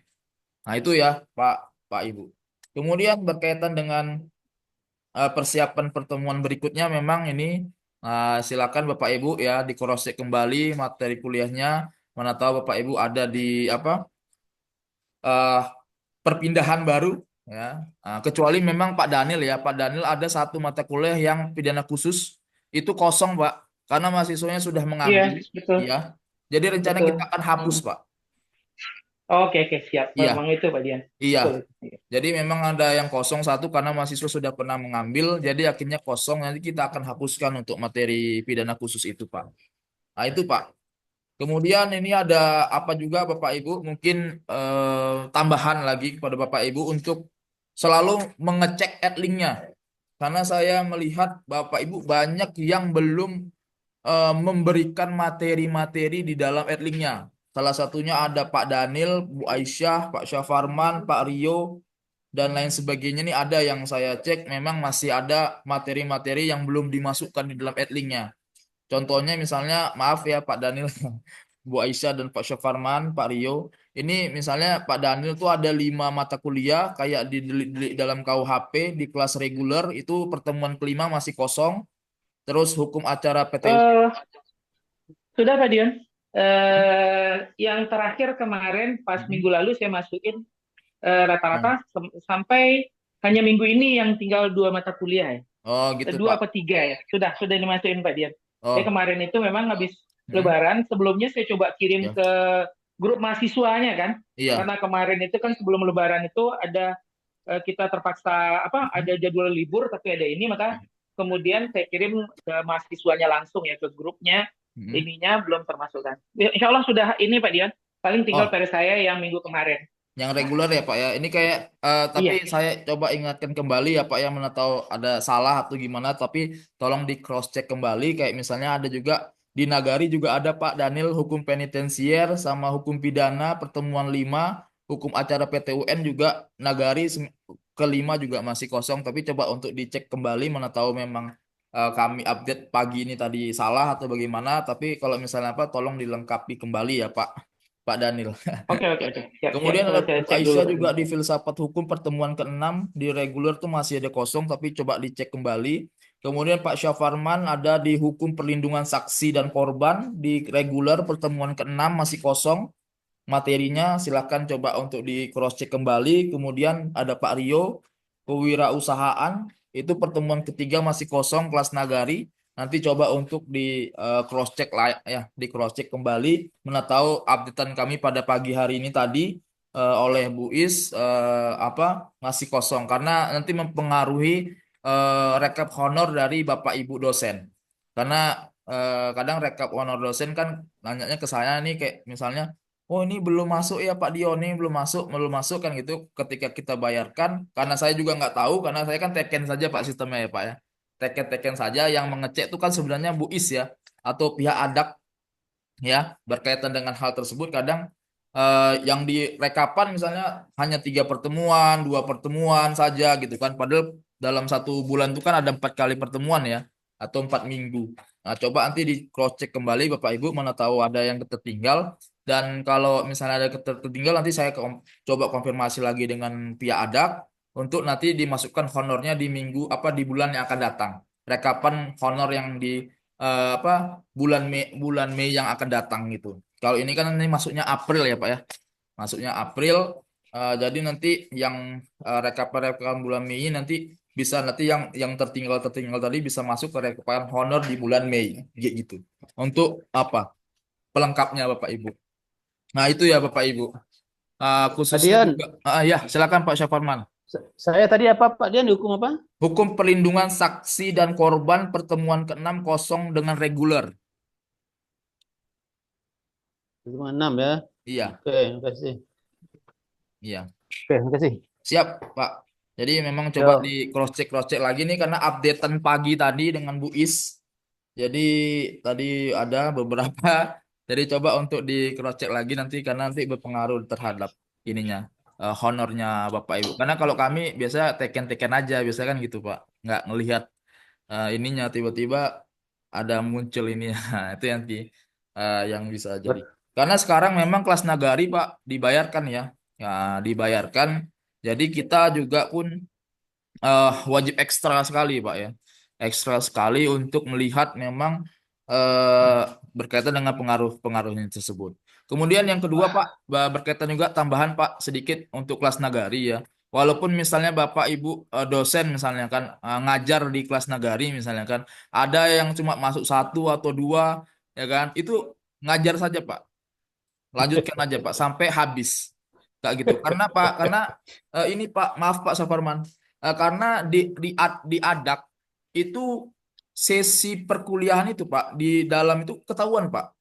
Nah, itu ya Pak Ibu. Kemudian berkaitan dengan persiapan pertemuan berikutnya memang ini silakan Bapak Ibu ya dikorosek kembali materi kuliahnya. Mana tahu Bapak Ibu ada di eh, perpindahan baru ya. Kecuali memang Pak Daniel ya. Pak Daniel ada satu mata kuliah yang pidana khusus itu kosong Pak karena mahasiswanya sudah Iya, mengambil betul, ya. Jadi rencana betul. kita akan hapus Pak. Oke, oke, siap. Iya. Memang itu, Pak Dian. Iya, Betul. Iya. jadi memang ada yang kosong satu karena mahasiswa sudah pernah mengambil, jadi akhirnya kosong. Nanti kita akan hapuskan untuk materi pidana khusus itu, Pak. Nah, itu, Pak. Kemudian ini ada apa juga, Bapak Ibu? Mungkin tambahan lagi kepada Bapak Ibu untuk selalu mengecek adlinknya. Karena saya melihat Bapak Ibu banyak yang belum memberikan materi-materi di dalam adlinknya. Salah satunya ada Pak Daniel, Bu Aisyah, Pak Syafarman, Pak Rio, dan lain sebagainya. Ini ada yang saya cek memang masih ada materi-materi yang belum dimasukkan di dalam adlinknya. Contohnya misalnya, maaf ya Pak Daniel, Bu Aisyah dan Pak Syafarman, Pak Rio. Ini misalnya Pak Daniel tuh ada 5 mata kuliah kayak di dalam KUHP di kelas reguler itu pertemuan kelima masih kosong. Terus hukum acara PTU. Eh, sudah, Pak Dian. Yang terakhir kemarin, pas minggu lalu saya masukin rata-rata sampai hanya minggu ini yang tinggal 2 mata kuliah ya. Oh gitu Pak. 2 apa 3 ya. Sudah dimasukin Pak Dian. Saya Oh. kemarin itu memang habis Lebaran, sebelumnya saya coba kirim Ya. ke grup mahasiswanya kan. Iya. Karena kemarin itu kan sebelum Lebaran itu ada kita terpaksa ada jadwal libur tapi ada ini, maka kemudian saya kirim ke mahasiswanya langsung ya ke grupnya. Ininya belum termasuk kan. Insya Allah sudah ini Pak Dian. Paling tinggal pada saya yang minggu kemarin. Yang reguler ya Pak ya. Ini kayak tapi Iya. saya coba ingatkan kembali ya Pak ya, mana tahu ada salah atau gimana, tapi tolong di cross check kembali kayak misalnya ada juga di Nagari juga ada Pak Daniel hukum penitensier sama hukum pidana pertemuan 5, hukum acara PTUN juga Nagari kelima juga masih kosong, tapi coba untuk dicek kembali, mana tahu memang kami update pagi ini tadi salah atau bagaimana. Tapi kalau misalnya apa, tolong dilengkapi kembali ya Pak Daniel. Oke, oke, oke. Siap, siap. Kemudian Coba ada saya Bu cek dulu, Aisyah Pak juga Dani. di filsafat hukum pertemuan ke-6 di reguler tuh masih ada kosong, tapi coba dicek kembali. Kemudian Pak Syafarman ada di hukum perlindungan saksi dan korban di reguler pertemuan ke-6 masih kosong materinya, silakan coba untuk di cross check kembali. Kemudian ada Pak Rio kewirausahaan, itu pertemuan ketiga masih kosong kelas nagari. Nanti coba untuk di cross check lah ya, di cross check kembali. Mana tahu updatean kami pada pagi hari ini tadi oleh Bu Is apa masih kosong karena nanti mempengaruhi rekap honor dari Bapak Ibu dosen. Karena kadang rekap honor dosen kan nanyanya ke saya nih kayak misalnya, oh ini belum masuk ya Pak Dio, nih belum masuk kan gitu. Ketika kita bayarkan, karena saya juga nggak tahu, karena saya kan teken saja Pak sistemnya ya Pak ya. Teken-teken saja yang mengecek itu kan sebenarnya Bu Is ya, atau pihak adak ya berkaitan dengan hal tersebut. Kadang yang di rekapan misalnya hanya 3 pertemuan, 2 pertemuan saja gitu kan. Padahal dalam 1 bulan itu kan ada 4 kali pertemuan ya, atau 4 minggu. Nah, coba nanti di cross check kembali Bapak Ibu, mana tahu ada yang tertinggal. Dan kalau misalnya ada tertinggal, nanti saya coba konfirmasi lagi dengan pihak adak untuk nanti dimasukkan honornya di minggu apa di bulan yang akan datang. Rekapan honor yang di apa bulan Mei yang akan datang gitu. Kalau ini kan ini masuknya April ya Pak ya. Masuknya April. Jadi nanti yang rekapan bulan Mei ini nanti bisa nanti yang tertinggal tadi bisa masuk ke rekapan honor di bulan Mei gitu. Untuk apa? Pelengkapnya Bapak Ibu. Nah, itu ya Bapak Ibu. Khususnya Adian, juga ya, silakan Pak Syafarman. saya tadi apa Pak Dian hukum apa? Hukum perlindungan saksi dan korban pertemuan ke-6 kosong dengan reguler. Cuma 6 ya. Iya, Oke, terima kasih. iya. Oke, terima kasih. Siap, Pak. Jadi memang coba di Yo. cross check lagi nih karena updatean pagi tadi dengan Bu Is. Jadi tadi ada beberapa. Jadi coba untuk di cross check lagi nanti karena nanti berpengaruh terhadap ininya honornya Bapak Ibu. Karena kalau kami biasanya teken-teken aja, biasanya kan gitu, Pak. Nggak ngelihat ininya tiba-tiba ada muncul ini. Itu nanti yang bisa jadi. Bet- Karena sekarang memang kelas nagari Pak dibayarkan ya. Ya, dibayarkan. Jadi kita juga pun wajib ekstra sekali Pak ya. Ekstra sekali untuk melihat memang eh, berkaitan dengan pengaruh-pengaruhnya tersebut. Kemudian yang kedua Pak, berkaitan juga tambahan Pak sedikit untuk kelas nagari ya. Walaupun misalnya Bapak Ibu dosen misalnya kan ngajar di kelas nagari misalnya kan, ada yang cuma masuk 1 atau 2 ya kan, itu ngajar saja Pak. Lanjutkan aja Pak sampai habis. Kayak gitu. Karena Pak, karena ini Pak, maaf Pak Safarman. Karena di adak itu sesi perkuliahan itu Pak, di dalam itu ketahuan Pak,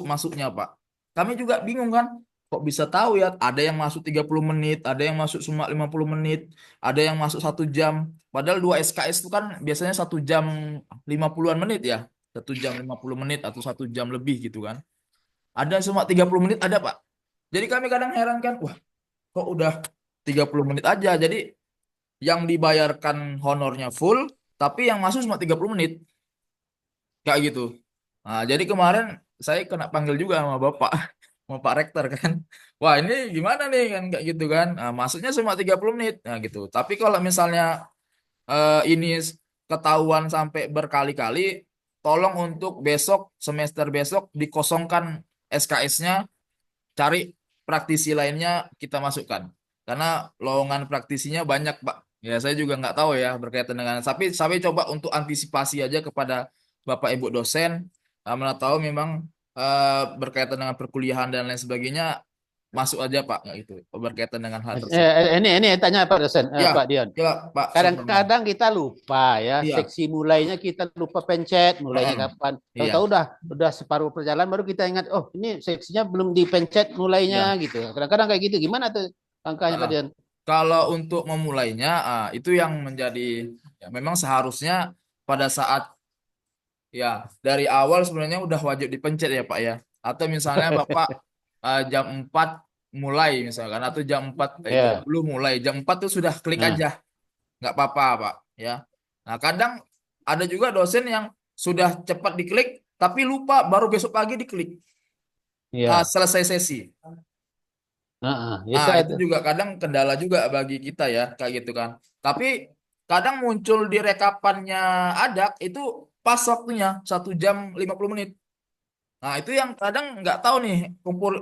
masuknya Pak. Kami juga bingung kan, kok bisa tahu ya, ada yang masuk 30 menit, ada yang masuk cuma 50 menit, ada yang masuk 1 jam. Padahal 2 SKS itu kan biasanya 1 jam 50-an menit ya. 1 jam 50 menit atau 1 jam lebih gitu kan. Ada cuma 30 menit ada Pak. Jadi kami kadang heran kan, wah kok udah 30 menit aja. Jadi yang dibayarkan honornya full, tapi yang masuk cuma 30 menit. Kayak gitu. Nah, jadi kemarin saya kena panggil juga sama Bapak, sama Pak Rektor kan. Wah ini gimana nih kan kayak gitu kan. Nah, masuknya cuma 30 menit. Nah gitu. Tapi kalau misalnya ini ketahuan sampai berkali-kali, tolong untuk besok, semester besok dikosongkan SKS-nya, cari praktisi lainnya kita masukkan. Karena lowongan praktisinya banyak, Pak. Ya, saya juga nggak tahu ya berkaitan dengan. Tapi saya coba untuk antisipasi aja kepada Bapak Ibu dosen. Mana tahu memang berkaitan dengan perkuliahan dan lain sebagainya, masuk aja Pak, nggak gitu. Berkaitan dengan hal tersebut. Ini tanya Pak dosen, Ya, Pak Dian. ya Pak Suparman. Kadang-kadang kita lupa ya, Iya, seksi mulainya kita lupa pencet, mulainya heeh, kapan. iya, Tahu-tahu udah separuh perjalanan baru kita ingat, oh ini seksinya belum dipencet mulainya iya. gitu. Kadang-kadang kayak gitu. Gimana tuh langkahnya Pak Heeh. Dian? Kalau untuk memulainya, itu yang menjadi ya, memang seharusnya pada saat ya dari awal sebenarnya udah wajib dipencet ya Pak ya. Atau misalnya Bapak jam 4 mulai misalkan atau jam 4 Ya. 30 mulai. Jam 4 tuh sudah klik Nah, aja, nggak apa-apa Pak ya. Nah, kadang ada juga dosen yang sudah cepat diklik tapi lupa baru besok pagi diklik. ya. Selesai sesi. Ya Nah, saya itu juga kadang kendala juga bagi kita ya, kayak gitu kan. Tapi kadang muncul di rekapannya adak itu pas waktunya 1 jam 50 menit. Nah, itu yang kadang nggak tahu nih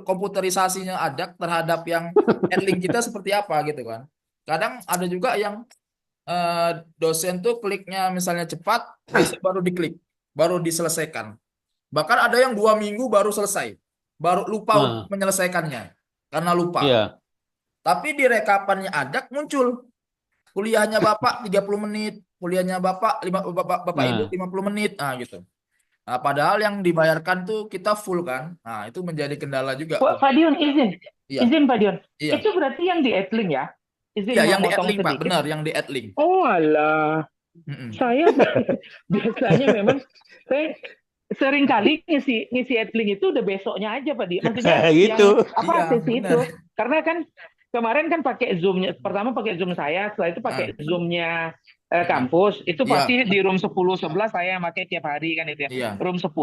komputerisasinya adak terhadap yang adlink kita seperti apa gitu kan. Kadang ada juga yang eh, dosen tuh kliknya misalnya cepat, besok baru diklik, baru diselesaikan. Bahkan ada yang 2 minggu baru selesai, baru lupa untuk nah, menyelesaikannya karena lupa. ya. Tapi di rekapannya adak muncul kuliahnya Bapak 30 menit, kuliahnya Bapak Bapak Ibu Nah, 50 menit. Nah, gitu. Nah, padahal yang dibayarkan tuh kita full kan. Nah, itu menjadi kendala juga. Pak Dion, izin. Iya, Izin Pak Dion. iya. Itu berarti yang di Adlink ya? Iya, Izin yang di memotong Adlink, Pak. sedikit. Benar, yang di Adlink. Oh alah, Mm-mm. saya biasanya memang saya sering kali ngisi Adlink itu udah besoknya aja Pak Dion. Maksudnya yang gitu. apa Iya, sesi benar. itu? Karena kan kemarin kan pakai Zoom-nya. Pertama pakai Zoom saya, setelah itu pakai Ah, Zoom-nya iya, kampus. Itu iya, pasti di room 10-11 saya pakai tiap hari kan itu ya. iya, Room 10.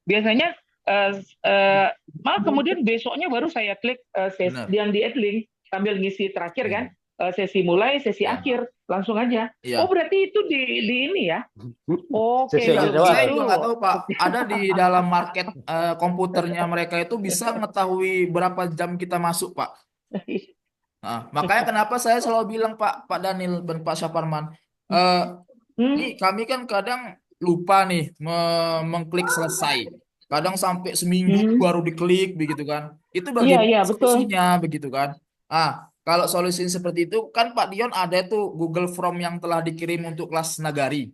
Biasanya eh, eh, malah kemudian besoknya baru saya klik sesi benar. yang di Adlink sambil ngisi terakhir kan. Iya, Sesi mulai, sesi iya, akhir, langsung aja. Oh iya. berarti itu di ini ya? Oke Sesuai Iya, kalau saya jadwal. gitu. juga nggak tahu Pak. Ada di dalam market komputernya mereka itu bisa mengetahui berapa jam kita masuk Pak. Nah, makanya kenapa saya selalu bilang Pak Daniel dan Pak Saparman, eh, Hmm, nih kami kan kadang lupa nih mengklik selesai. Kadang sampai seminggu hmm. baru diklik begitu kan. Itu Iya, bagaimana iya betul. solusinya begitu kan. Ah, kalau solusi seperti itu kan Pak Dion ada tuh Google Form yang telah dikirim untuk kelas Nagari.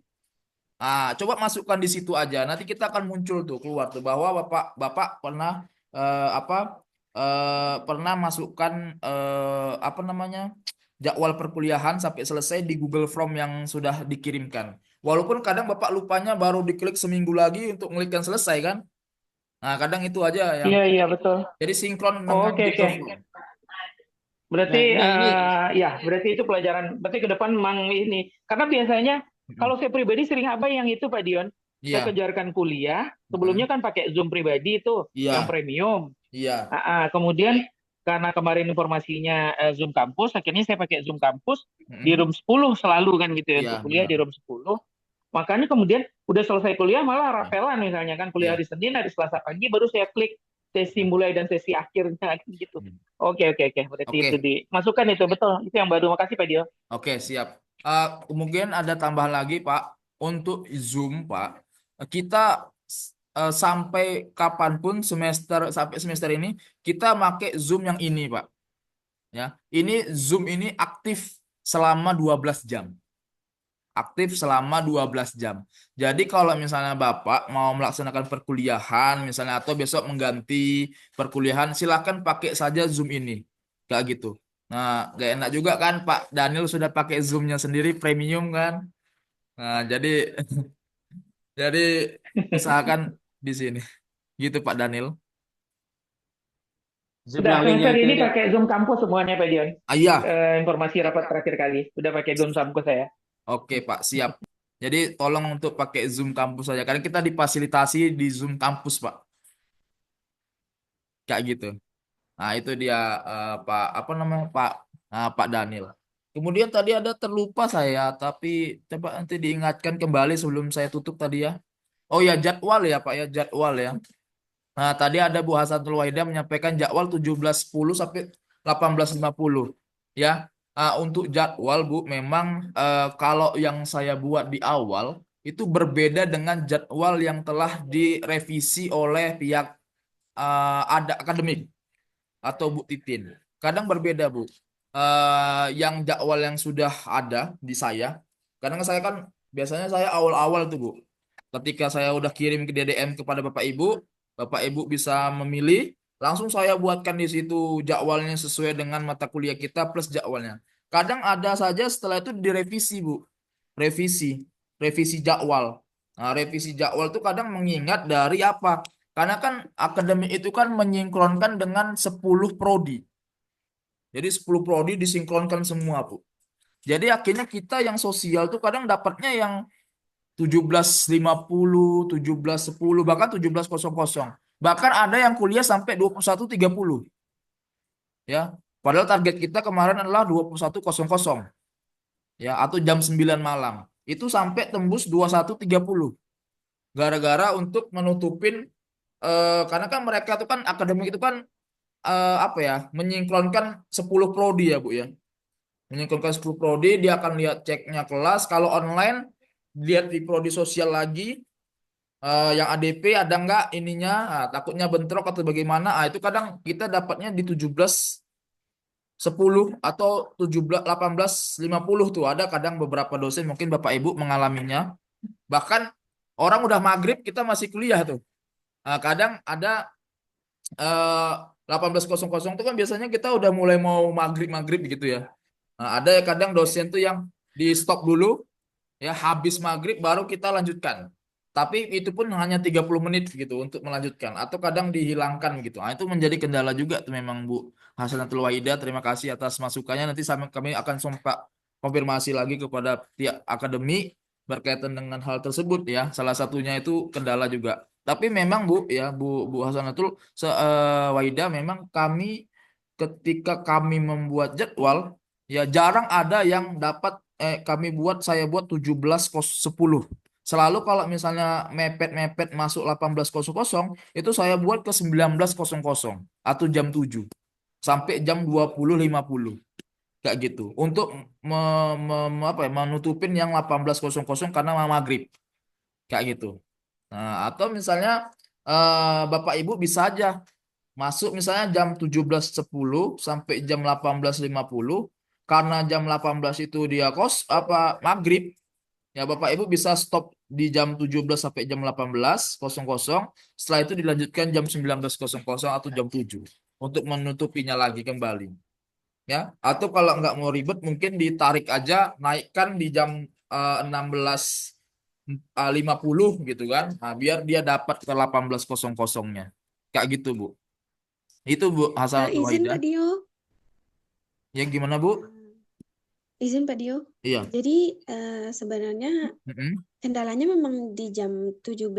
Coba masukkan di situ aja. Nanti kita akan muncul tuh keluar tuh bahwa Bapak pernah apa pernah masukkan apa namanya jadwal perkuliahan sampai selesai di Google Form yang sudah dikirimkan. Walaupun kadang Bapak lupanya baru diklik seminggu lagi untuk ngeklik yang selesai kan. Nah, kadang itu aja yang Iya, iya betul. jadi sinkron dengan Oke, oke. Google Form. Berarti Nah, ini ya, berarti itu pelajaran. Berarti ke depan memang ini. Karena biasanya Mm-mm. kalau saya pribadi sering apa yang itu Pak Dion. Saya Iya. kejarkan kuliah. Sebelumnya Mm-mm. kan pakai Zoom pribadi itu yang Iya. premium. Iya. Kemudian karena kemarin informasinya Zoom kampus, akhirnya saya pakai Zoom kampus di Mm-mm. room 10 selalu kan gitu ya Iya, untuk kuliah benar. di room 10. Makanya kemudian udah selesai kuliah malah Iya. rapelan misalnya kan kuliah Iya. hari Senin, hari Selasa pagi baru saya klik sesi mulai dan sesi akhirnya kan gitu. Mm. Oke, oke, oke. Berarti itu Oke. dimasukkan itu betul. Itu yang baru. Makasih Pak Dio. Oke, siap. Kemudian ada tambahan lagi, Pak. Untuk Zoom, Pak, kita sampai kapanpun sampai semester ini kita pakai Zoom yang ini, Pak. Ya, ini Zoom ini aktif selama 12 jam. Aktif selama 12 jam. Jadi kalau misalnya Bapak mau melaksanakan perkuliahan, misalnya atau besok mengganti perkuliahan, silakan pakai saja Zoom ini. Kayak gitu. Nah, gak enak juga kan Pak Daniel sudah pakai Zoom-nya sendiri premium kan. Nah, jadi jadi usahakan di sini. Gitu Pak Daniel. Zoom Udah yang linknya semester itu ini dia. pakai Zoom kampus semuanya Pak Dion. Iya, Informasi rapat terakhir kali. Udah pakai Zoom kampus saya. oke Pak, siap. Jadi tolong untuk pakai Zoom kampus saja. Karena kita difasilitasi di Zoom kampus Pak. Kayak gitu. Nah, itu dia Pak apa namanya Pak Daniel. Kemudian tadi ada terlupa saya, tapi coba nanti diingatkan kembali sebelum saya tutup tadi ya. Oh ya, jadwal ya Pak ya, jadwal ya. Nah, tadi ada Bu Hasanul Wahida menyampaikan jadwal 17.10 sampai 18.50 ya. Untuk jadwal Bu, memang kalau yang saya buat di awal itu berbeda dengan jadwal yang telah direvisi oleh pihak ada akademik atau Bu Titin. Kadang berbeda, Bu. Yang jadwal yang sudah ada di saya, kadang saya kan biasanya saya awal-awal tuh, Bu. Ketika saya udah kirim ke DDM kepada Bapak Ibu bisa memilih, langsung saya buatkan di situ jadwalnya sesuai dengan mata kuliah kita plus jadwalnya. Kadang ada saja setelah itu direvisi, Bu. Revisi, revisi jadwal. Nah, revisi jadwal itu kadang mengingat dari apa? Karena kan akademik itu kan menyinkronkan dengan 10 prodi. Jadi 10 prodi disinkronkan semua, Bu. Jadi akhirnya kita yang sosial tuh kadang dapatnya yang 17.50, 17.10, bahkan 17.00. Bahkan ada yang kuliah sampai 21.30 ya. Padahal target kita kemarin adalah 21.00 ya, atau jam 9 malam. Itu sampai tembus 21.30 gara-gara untuk menutupin karena kan mereka itu kan akademik itu kan apa ya, menyinkronkan 10 prodi ya Bu ya. Menyinkronkan 10 prodi, dia akan lihat ceknya kelas. Kalau online, lihat di prodi sosial lagi, yang ADP ada nggak ininya, takutnya bentrok atau bagaimana. Itu kadang kita dapatnya di 17.10 atau 18.50 tuh. Ada kadang beberapa dosen, mungkin Bapak Ibu mengalaminya. Bahkan orang udah maghrib, kita masih kuliah tuh. Kadang ada 18.00 itu kan biasanya kita udah mulai mau maghrib-maghrib gitu ya. Nah, ada kadang dosen tuh yang di stop dulu ya, habis maghrib baru kita lanjutkan. Tapi itu pun hanya 30 menit gitu untuk melanjutkan atau kadang dihilangkan gitu. Itu menjadi kendala juga tuh memang Bu Hasanatul Waida. Terima kasih atas masukannya. Nanti kami akan sompak konfirmasi lagi kepada pihak akademi berkaitan dengan hal tersebut ya. Salah satunya itu kendala juga. Tapi memang Bu ya, Bu Hasanatul Waida, memang kami ketika kami membuat jadwal ya jarang ada yang dapat saya buat 17.10. Selalu kalau misalnya mepet-mepet masuk 18.00 itu saya buat ke 19.00 atau jam 7 sampai jam 20.50 kayak gitu untuk apa ya, menutupin yang 18.00 karena maghrib kayak gitu. Nah, atau misalnya Bapak Ibu bisa aja masuk misalnya jam 17.10 sampai jam 18.50. Karena jam 18 itu dia maghrib, ya Bapak Ibu bisa stop di jam 17 sampai jam 18.00. Setelah itu dilanjutkan jam 19.00 atau jam 7 untuk menutupinya lagi kembali. Ya, atau kalau nggak mau ribet mungkin ditarik aja, naikkan di jam 16.50 gitu kan. Nah, biar dia dapat ke 18.00-nya. Kayak gitu, Bu. Itu Bu Hasanatul Izin Wahida. Pak Dio. Ya gimana Bu? Izin Pak Dio. Iya. Jadi sebenarnya Mm-mm. kendalanya memang di jam 17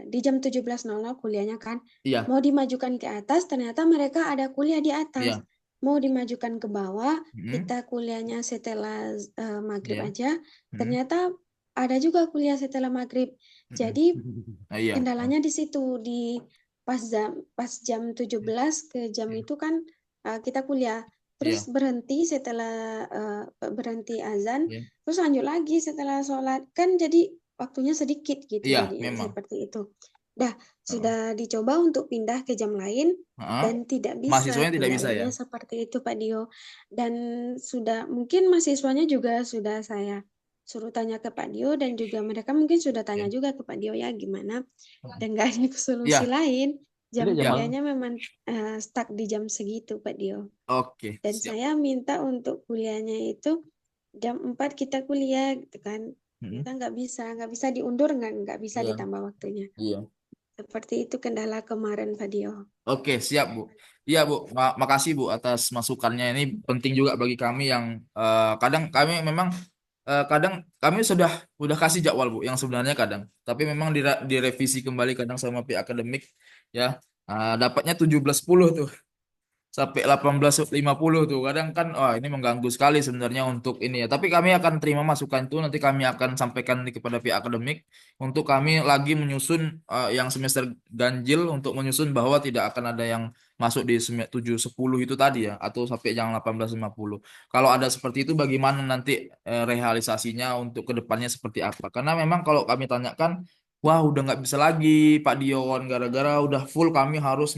di jam 17.00 kuliahnya kan. Iya. Mau dimajukan ke atas, ternyata mereka ada kuliah di atas. Iya. Mau dimajukan ke bawah, Mm-mm. kita kuliahnya setelah maghrib Iya. aja, Mm-mm. ternyata ada juga kuliah setelah maghrib. Mm-mm. Jadi Iya. kendalanya di situ, di pas jam 17 ke jam itu kan kita kuliah. Terus Iya. berhenti setelah berhenti azan, Iya. terus lanjut lagi setelah sholat. Kan jadi waktunya sedikit gitu Iya, jadinya memang. seperti itu. Sudah dicoba untuk pindah ke jam lain dan tidak bisa Mahasiswanya tidak bisa ya? kendalanya seperti itu Pak Dio. Dan mungkin mahasiswanya juga sudah saya suruh tanya ke Pak Dio dan juga mereka mungkin sudah tanya juga ke Pak Dio ya gimana, dan nggak ada solusi Iya. lain. Jam Ini jam kuliahnya memang stuck di jam segitu Pak Dio. Oke, Dan siap. saya minta untuk kuliahnya itu jam 4 kita kuliah gitu kan. Mm-mm. Kita nggak bisa diundur, nggak bisa Iya. ditambah waktunya. Iya. Seperti itu kendala kemarin Pak Dio. Oke, siap Bu. Iya Bu, makasih Bu atas masukannya. Ini penting juga bagi kami yang kadang kami memang kadang kami udah kasih jadwal Bu yang sebenarnya kadang, tapi memang direvisi kembali kadang sama pihak akademik ya. Dapatnya 17.10 tuh sampai 18.50 tuh. Kadang kan ini mengganggu sekali sebenarnya untuk ini ya. Tapi kami akan terima masukan itu, nanti kami akan sampaikan kepada pihak akademik untuk kami lagi menyusun yang semester ganjil untuk menyusun bahwa tidak akan ada yang masuk di 7.10 itu tadi ya, atau sampai yang 18.50. Kalau ada seperti itu bagaimana nanti realisasinya untuk kedepannya seperti apa? Karena memang kalau kami tanyakan, wah udah nggak bisa lagi Pak Dion, gara-gara udah full kami harus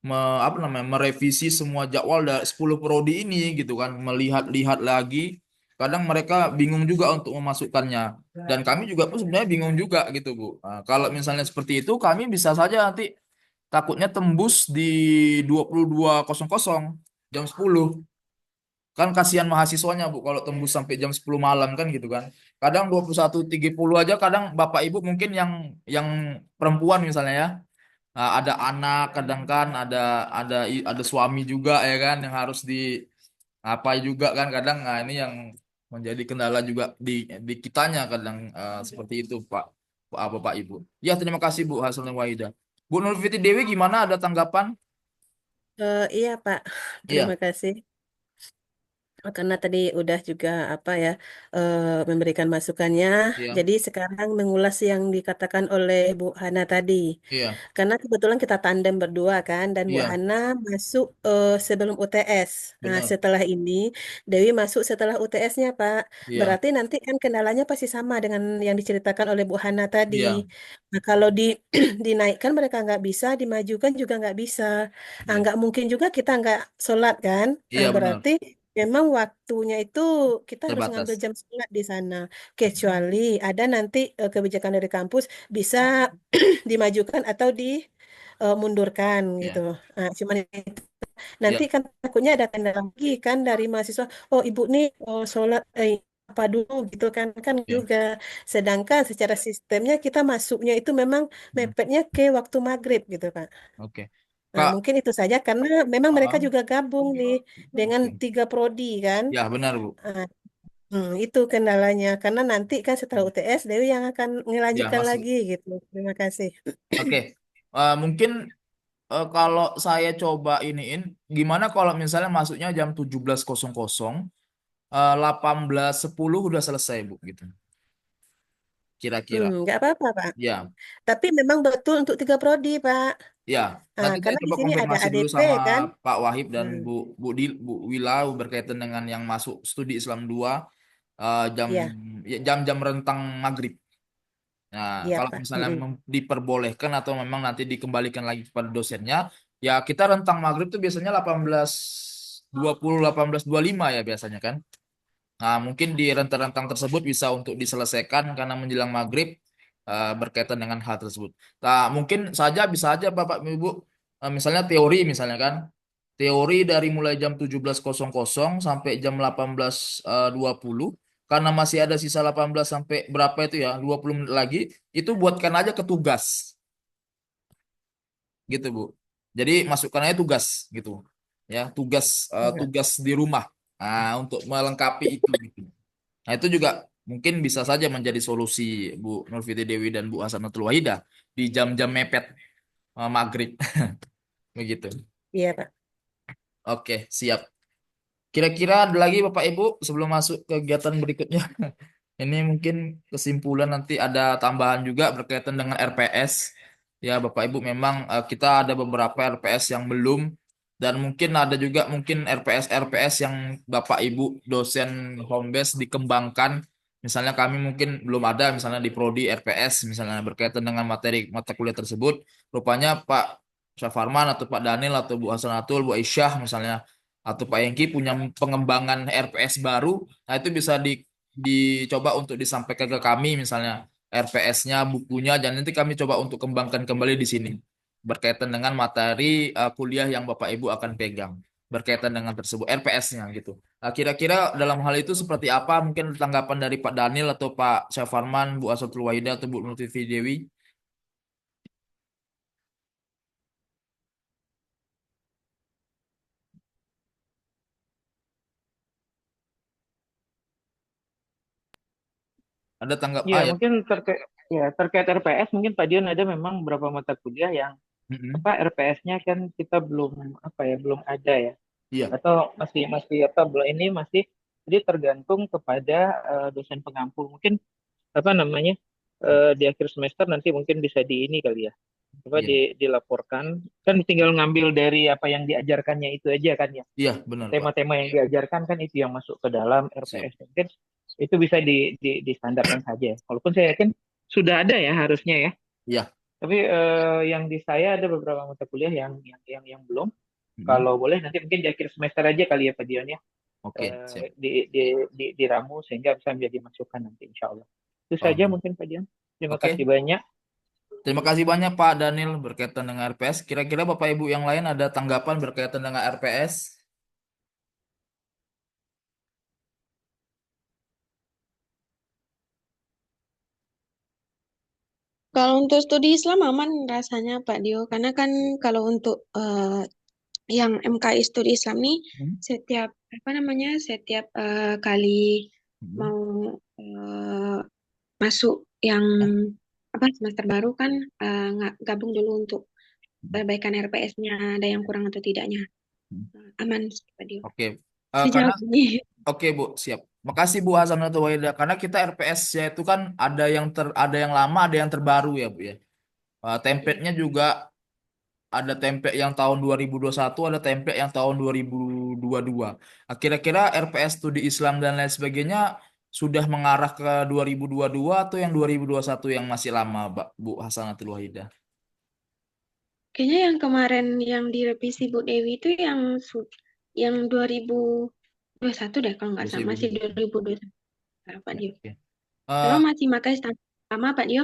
apa namanya, merevisi semua jadwal dari 10 prodi ini gitu kan, melihat-lihat lagi. Kadang mereka bingung juga untuk memasukkannya, dan kami juga pun sebenarnya bingung juga gitu Bu. Kalau misalnya seperti itu kami bisa saja nanti takutnya tembus di 22.00 jam 10. Kan kasihan mahasiswanya Bu kalau tembus sampai jam 10 malam kan gitu kan. Kadang 21.30 aja, kadang Bapak Ibu mungkin yang perempuan misalnya ya, ada anak, kadang kan ada suami juga ya kan yang harus di apa juga kan kadang. Nah, ini yang menjadi kendala juga di kitanya kadang seperti itu Pak Ibu. Ya, terima kasih Bu Hasanul Wahida. Bu Nurfiti Dewi gimana, ada tanggapan? Iya Pak, terima Iya, kasih. Karena tadi udah juga apa ya memberikan masukannya. iya, Jadi sekarang mengulas yang dikatakan oleh Bu Hana tadi. iya, Karena kebetulan kita tandem berdua kan, dan Bu iya, Hana masuk sebelum UTS. Nah, benar. setelah ini Dewi masuk setelah UTS-nya, Pak. Iya, Berarti nanti kan kendalanya pasti sama dengan yang diceritakan oleh Bu Hana tadi. iya, Nah, kalau dinaikkan mereka nggak bisa, dimajukan juga nggak bisa. Nah, iya, nggak mungkin juga kita nggak sholat kan. Nah, iya benar. berarti memang waktunya itu kita harus ngambil Terbatas. jam sholat di sana. Kecuali ada nanti kebijakan dari kampus bisa dimajukan atau dimundurkan gitu. Iya, Nah, cuman iya, nanti kan takutnya ada tanda lagi kan dari mahasiswa. Oh, ibu nih sholat apa dulu gitu kan kan iya. juga. Sedangkan secara sistemnya kita masuknya itu memang Hmm, mepetnya ke waktu maghrib gitu Pak. oke. Nah, Kak, mungkin itu saja karena memang mereka ah, juga gabung nih dengan oke. 3 prodi kan. Ya, benar Bu. Ah, itu kendalanya karena nanti kan setelah UTS Dewi yang akan Ya, melanjutkan masuk. lagi gitu. Terima kasih. Oke. Mungkin kalau saya coba iniin, gimana kalau misalnya masuknya jam 17.00, 18.10 udah selesai Bu gitu. Kira-kira. Nggak apa-apa Pak. Ya, Tapi memang betul untuk 3 prodi Pak. ya. Nah, Nanti saya karena di coba sini ada konfirmasi dulu ADP sama kan. Pak Wahib dan Hmm, Bu Wila berkaitan dengan yang masuk studi Islam 2 jam iya, ya, jam-jam rentang maghrib. Nah, iya kalau Pak. misalnya diperbolehkan atau memang nanti dikembalikan lagi kepada dosennya, ya kita rentang maghrib tuh biasanya 18.20, 18.25 ya biasanya kan. Nah, mungkin di rentang-rentang tersebut bisa untuk diselesaikan karena menjelang maghrib berkaitan dengan hal tersebut. Nah, mungkin saja bisa aja Bapak Ibu, misalnya teori misalnya kan, teori dari mulai jam 17.00 sampai jam 18.20, karena masih ada sisa 18 sampai berapa itu ya, 20 menit lagi, itu buatkan aja ke tugas gitu Bu. Jadi masukkan aja tugas gitu. Ya, Iya. tugas di rumah. Nah, untuk melengkapi itu gitu. Nah, itu juga mungkin bisa saja menjadi solusi Bu Nurfiti Dewi dan Bu Hasanatul Wahidah di jam-jam mepet maghrib begitu. Iya Pak. Oke, siap. Kira-kira ada lagi Bapak Ibu sebelum masuk ke kegiatan berikutnya. Ini mungkin kesimpulan, nanti ada tambahan juga berkaitan dengan RPS. Ya Bapak Ibu, memang kita ada beberapa RPS yang belum, dan mungkin ada juga mungkin RPS yang Bapak Ibu dosen home base dikembangkan. Misalnya kami mungkin belum ada misalnya di prodi RPS misalnya berkaitan dengan materi mata kuliah tersebut. Rupanya Pak Syafarman atau Pak Daniel atau Bu Hasanatul, Bu Aisyah misalnya atau Pak Yengki punya pengembangan RPS baru. Nah, itu bisa dicoba untuk disampaikan ke kami misalnya RPS-nya, bukunya, dan nanti kami coba untuk kembangkan kembali di sini berkaitan dengan materi kuliah yang Bapak Ibu akan pegang berkaitan dengan tersebut RPS-nya gitu. Nah, kira-kira dalam hal itu seperti apa? Mungkin tanggapan dari Pak Daniel atau Pak Syafarman, Bu Asatul Waida atau Bu Lutfi Dewi. Ada tanggap Ya, ya. mungkin terkait RPS mungkin Pak Dion ada memang beberapa mata kuliah yang Mm-mm. apa RPS-nya kan kita belum apa ya belum ada ya Iya, atau masih masih apa belum ini masih jadi tergantung kepada dosen pengampu mungkin apa namanya di akhir semester nanti mungkin bisa di ini kali ya coba iya, dilaporkan kan tinggal ngambil dari apa yang diajarkannya itu aja kan ya iya, benar Pak. tema-tema yang diajarkan kan itu yang masuk ke dalam Siap. RPS mungkin itu bisa distandarkan saja walaupun saya yakin sudah ada ya harusnya ya Iya. tapi yang di saya ada beberapa mata kuliah yang belum Mm-mm. kalau boleh nanti mungkin di akhir semester aja kali ya Pak Dion ya Oke, siap. diramu sehingga bisa menjadi masukan nanti insya Allah. Itu saja Oh, mungkin Pak Dion. Terima kasih oke. banyak. Terima kasih banyak Pak Daniel berkaitan dengan RPS. Kira-kira Bapak Ibu yang lain ada tanggapan berkaitan dengan RPS? Kalau untuk studi Islam aman rasanya Pak Dio, karena kan kalau untuk yang MKI studi Islam nih Hmm. setiap apa namanya setiap kali Hmm. mau eh, masuk yang Ya. apa semester baru kan gabung dulu untuk perbaikan RPS-nya ada yang kurang atau tidaknya. Hmm. Aman Pak Dio. Oke. Karena Sejauh ini. Oke Bu, siap. Makasih Bu Hasanatul Wahida. Karena kita RPS-nya itu kan ada yang lama, ada yang terbaru ya Bu ya. Iya. Template-nya juga ada template yang tahun 2021, ada template yang tahun 2022. Kira-kira RPS studi Islam dan lain sebagainya sudah mengarah ke 2022 atau yang 2021 yang masih lama, Bu Hasanatul Wahida? Kayaknya yang kemarin yang direvisi Bu Dewi itu yang 2021 deh kalau nggak salah masih 2021. 2021 Pak Dio. Oke. Memang Eh, masih pakai standar lama Pak Dio,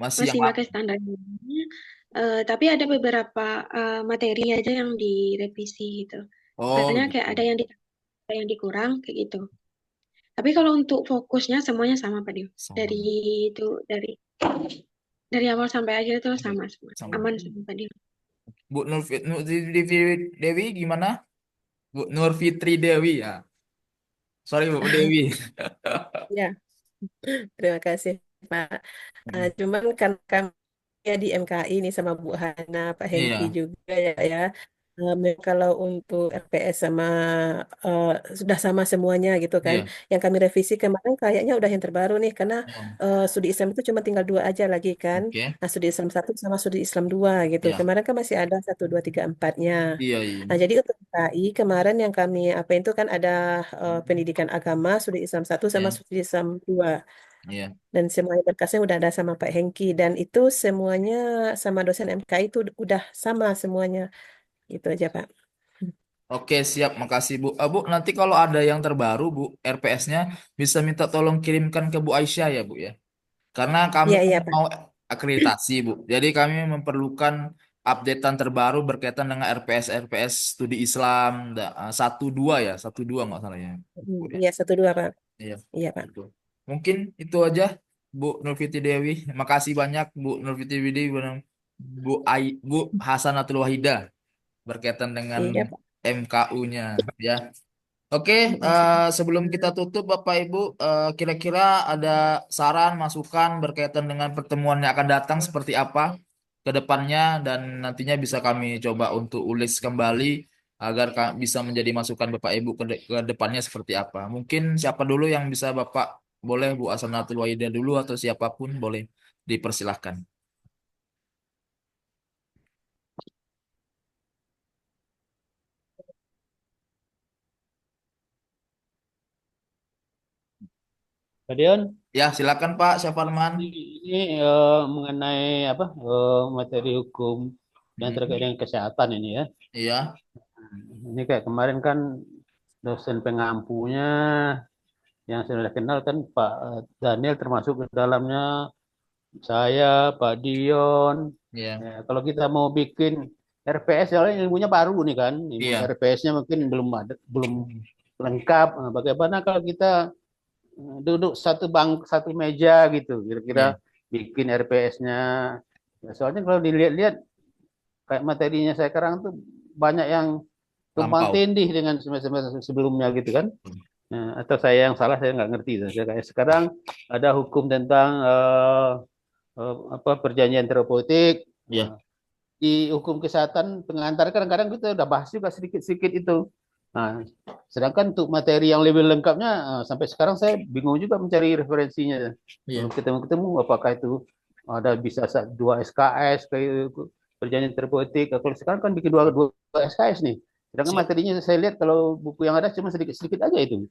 masih yang masih lama. pakai standar lama. Tapi ada beberapa materi aja yang direvisi gitu. Oh Misalnya kayak gitu. ada yang dikurang kayak gitu. Tapi kalau untuk fokusnya semuanya sama Pak Dio. Sama. Dari itu dari awal sampai akhir itu Oke. sama semua. Sama. Aman sama Pak Dio. Bu Dewi gimana? Bu Nur Fitri Dewi ya. Sorry Bu Dewi. Ya, terima kasih Pak. Cuman kan kami ya di MKI ini sama Bu Hana, Pak Hengki Iya, juga ya. Kalau untuk RPS sama eh, sudah sama semuanya gitu kan. iya. Yang kami revisi kemarin kayaknya udah yang terbaru nih karena Oh, studi Islam itu cuma tinggal dua aja lagi kan. oke. Nah, studi Islam satu sama studi Islam dua gitu. Iya, Kemarin kan masih ada satu, dua, tiga, empatnya. iya, iya. Nah, jadi untuk KI kemarin yang kami apa itu kan ada pendidikan agama, studi Islam satu sama Iya, studi Islam dua. iya. Dan semuanya berkasnya udah ada sama Pak Hengki dan itu semuanya sama dosen MKI itu udah sama semuanya. Gitu aja, Pak. Oke, siap. Makasih Bu. Bu, nanti kalau ada yang terbaru Bu, RPS-nya bisa minta tolong kirimkan ke Bu Aisyah ya Bu ya. Karena kami Iya, kan iya, Pak. mau akreditasi Bu. Jadi kami memerlukan updatean terbaru berkaitan dengan RPS studi Islam 1 2 ya, 1 2 nggak salah ya. Bu ya. Iya, satu dua, Pak. Iya, Iya, Pak. betul. Mungkin itu aja Bu Nurfiti Dewi. Makasih banyak Bu Nurfiti Dewi, Bu Hasanatul Wahida berkaitan dengan Iya, Pak. MKU-nya ya. Oke, Sama-sama. sebelum kita tutup Bapak Ibu, kira-kira ada saran, masukan berkaitan dengan pertemuan yang akan datang seperti apa ke depannya dan nantinya bisa kami coba untuk ulis kembali agar bisa menjadi masukan Bapak Ibu ke depannya seperti apa. Mungkin siapa dulu yang bisa Bapak, boleh Bu Asanatul Wahida dulu atau siapapun boleh dipersilahkan. Kemudian Ya, silakan Pak Syafarman. ini mengenai apa materi hukum yang terkait Hmm, dengan kesehatan ini ya. iya, Ini kayak kemarin kan dosen pengampunya yang sudah kenal kan Pak Daniel termasuk ke dalamnya saya, Pak Dion. iya, Ya, kalau kita mau bikin RPS, soalnya ilmunya baru nih kan, ilmu iya. RPS-nya mungkin belum ada, belum lengkap. Nah, bagaimana kalau kita duduk satu satu meja gitu, kira-kira Iya, bikin RPS-nya. Ya, soalnya kalau dilihat-lihat kayak materinya saya sekarang tuh banyak yang tumpang lampau. tindih dengan semester sebelumnya gitu kan. Nah, atau saya yang salah, saya nggak ngerti. Saya kayak sekarang ada hukum tentang apa perjanjian terapeutik. Iya, Di hukum kesehatan pengantar kadang-kadang kita udah bahas juga sedikit-sedikit itu. Nah, sedangkan untuk materi yang lebih lengkapnya sampai sekarang saya bingung juga mencari referensinya. Belum iya, ketemu-ketemu apakah itu ada bisa dua SKS kayak perjanjian terapeutik. Kalau sekarang kan bikin dua SKS nih. Sedangkan siap. materinya saya lihat kalau buku yang ada cuma sedikit-sedikit aja itu.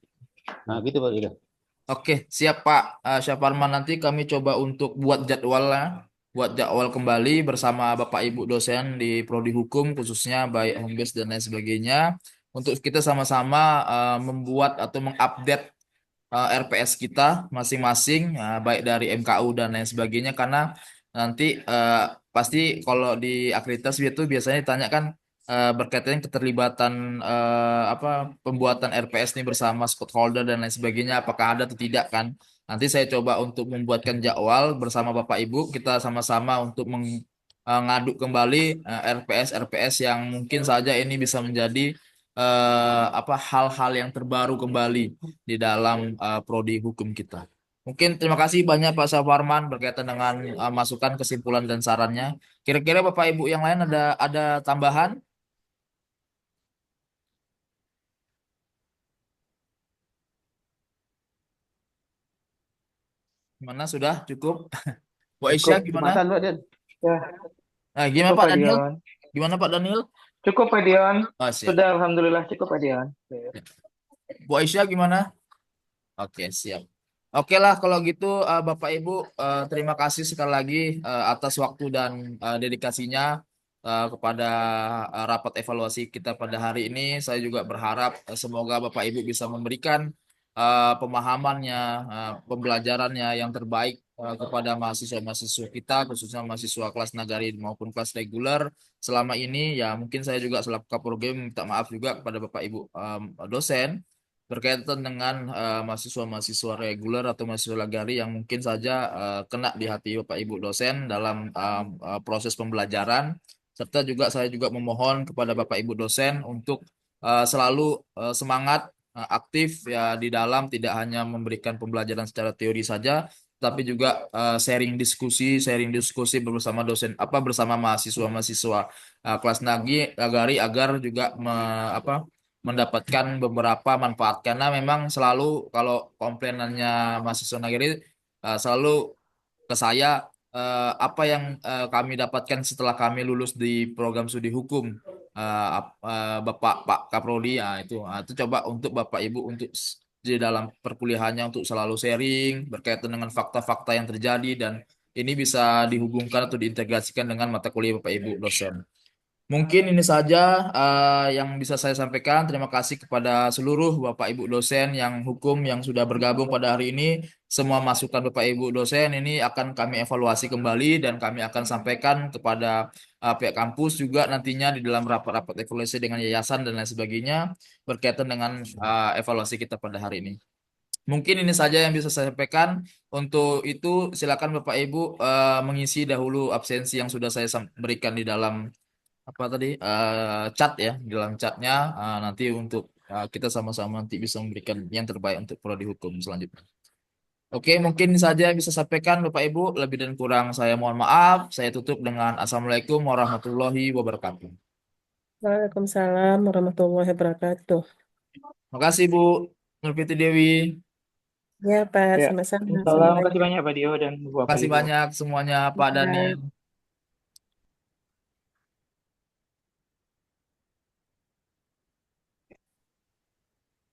Nah, gitu Pak Ida. Oke, siap Pak Syaparman. Nanti kami coba untuk buat jadwal kembali bersama Bapak Ibu dosen di Prodi Hukum, khususnya baik Hombes dan lain sebagainya, untuk kita sama-sama membuat atau mengupdate RPS kita masing-masing, baik dari MKU dan lain sebagainya, karena nanti pasti kalau di akreditasi itu biasanya ditanyakan berkaitan keterlibatan apa pembuatan RPS ini bersama stakeholder dan lain sebagainya, apakah ada atau tidak kan. Nanti saya coba untuk membuatkan jadwal bersama Bapak Ibu, kita sama-sama untuk ngaduk kembali RPS-RPS yang mungkin saja ini bisa menjadi apa hal-hal yang terbaru kembali di dalam prodi hukum kita. Mungkin terima kasih banyak Pak Safarman berkaitan dengan masukan, kesimpulan dan sarannya. Kira-kira Bapak Ibu yang lain ada tambahan? Gimana sudah cukup? Bu Aisyah Cukup. gimana? Jumatan, Pak Dian. Ya, Gimana cukup Pak Pak Daniel? Dion. Gimana Pak Daniel? Cukup Pak Dion. Oh, siap. Sudah alhamdulillah cukup Pak Dion. Bu Aisyah gimana? Oke, siap. Oke lah kalau gitu Bapak Ibu terima kasih sekali lagi atas waktu dan dedikasinya kepada rapat evaluasi kita pada hari ini. Saya juga berharap semoga Bapak Ibu bisa memberikan pemahamannya, pembelajarannya yang terbaik kepada mahasiswa-mahasiswa kita, khususnya mahasiswa kelas nagari maupun kelas reguler. Selama ini ya mungkin saya juga selaku Kapolri minta maaf juga kepada Bapak Ibu dosen berkaitan dengan mahasiswa-mahasiswa reguler atau mahasiswa lagari yang mungkin saja kena di hati Bapak Ibu dosen dalam proses pembelajaran, serta juga saya juga memohon kepada Bapak Ibu dosen untuk selalu semangat aktif ya di dalam tidak hanya memberikan pembelajaran secara teori saja tapi juga sharing diskusi bersama dosen apa bersama mahasiswa-mahasiswa kelas nagari agar juga mendapatkan beberapa manfaat karena memang selalu kalau komplainannya mahasiswa negeri selalu ke saya apa yang kami dapatkan setelah kami lulus di program studi hukum Bapak Pak Kaprodi itu coba untuk Bapak Ibu untuk di dalam perkuliahannya untuk selalu sharing berkaitan dengan fakta-fakta yang terjadi dan ini bisa dihubungkan atau diintegrasikan dengan mata kuliah Bapak Ibu dosen. Mungkin ini saja yang bisa saya sampaikan. Terima kasih kepada seluruh Bapak Ibu dosen yang hukum yang sudah bergabung pada hari ini. Semua masukan Bapak Ibu dosen ini akan kami evaluasi kembali dan kami akan sampaikan kepada pihak kampus juga nantinya di dalam rapat-rapat evaluasi dengan yayasan dan lain sebagainya berkaitan dengan evaluasi kita pada hari ini. Mungkin ini saja yang bisa saya sampaikan. Untuk itu silakan Bapak Ibu mengisi dahulu absensi yang sudah saya berikan di dalam apa tadi chat ya di dalam chatnya nanti untuk kita sama-sama nanti bisa memberikan yang terbaik untuk prodi hukum selanjutnya. Oke, mungkin ini saja yang bisa sampaikan Bapak Ibu. Lebih dan kurang saya mohon maaf. Saya tutup dengan Assalamualaikum warahmatullahi wabarakatuh. Waalaikumsalam warahmatullahi wabarakatuh. Terima kasih Bu Nurfiti Dewi. Ya, Pak, Ya. sama-sama. Salam kasih banyak Pak Dio dan Terima Bapak kasih Ibu. banyak semuanya Pak Ya. Daniel.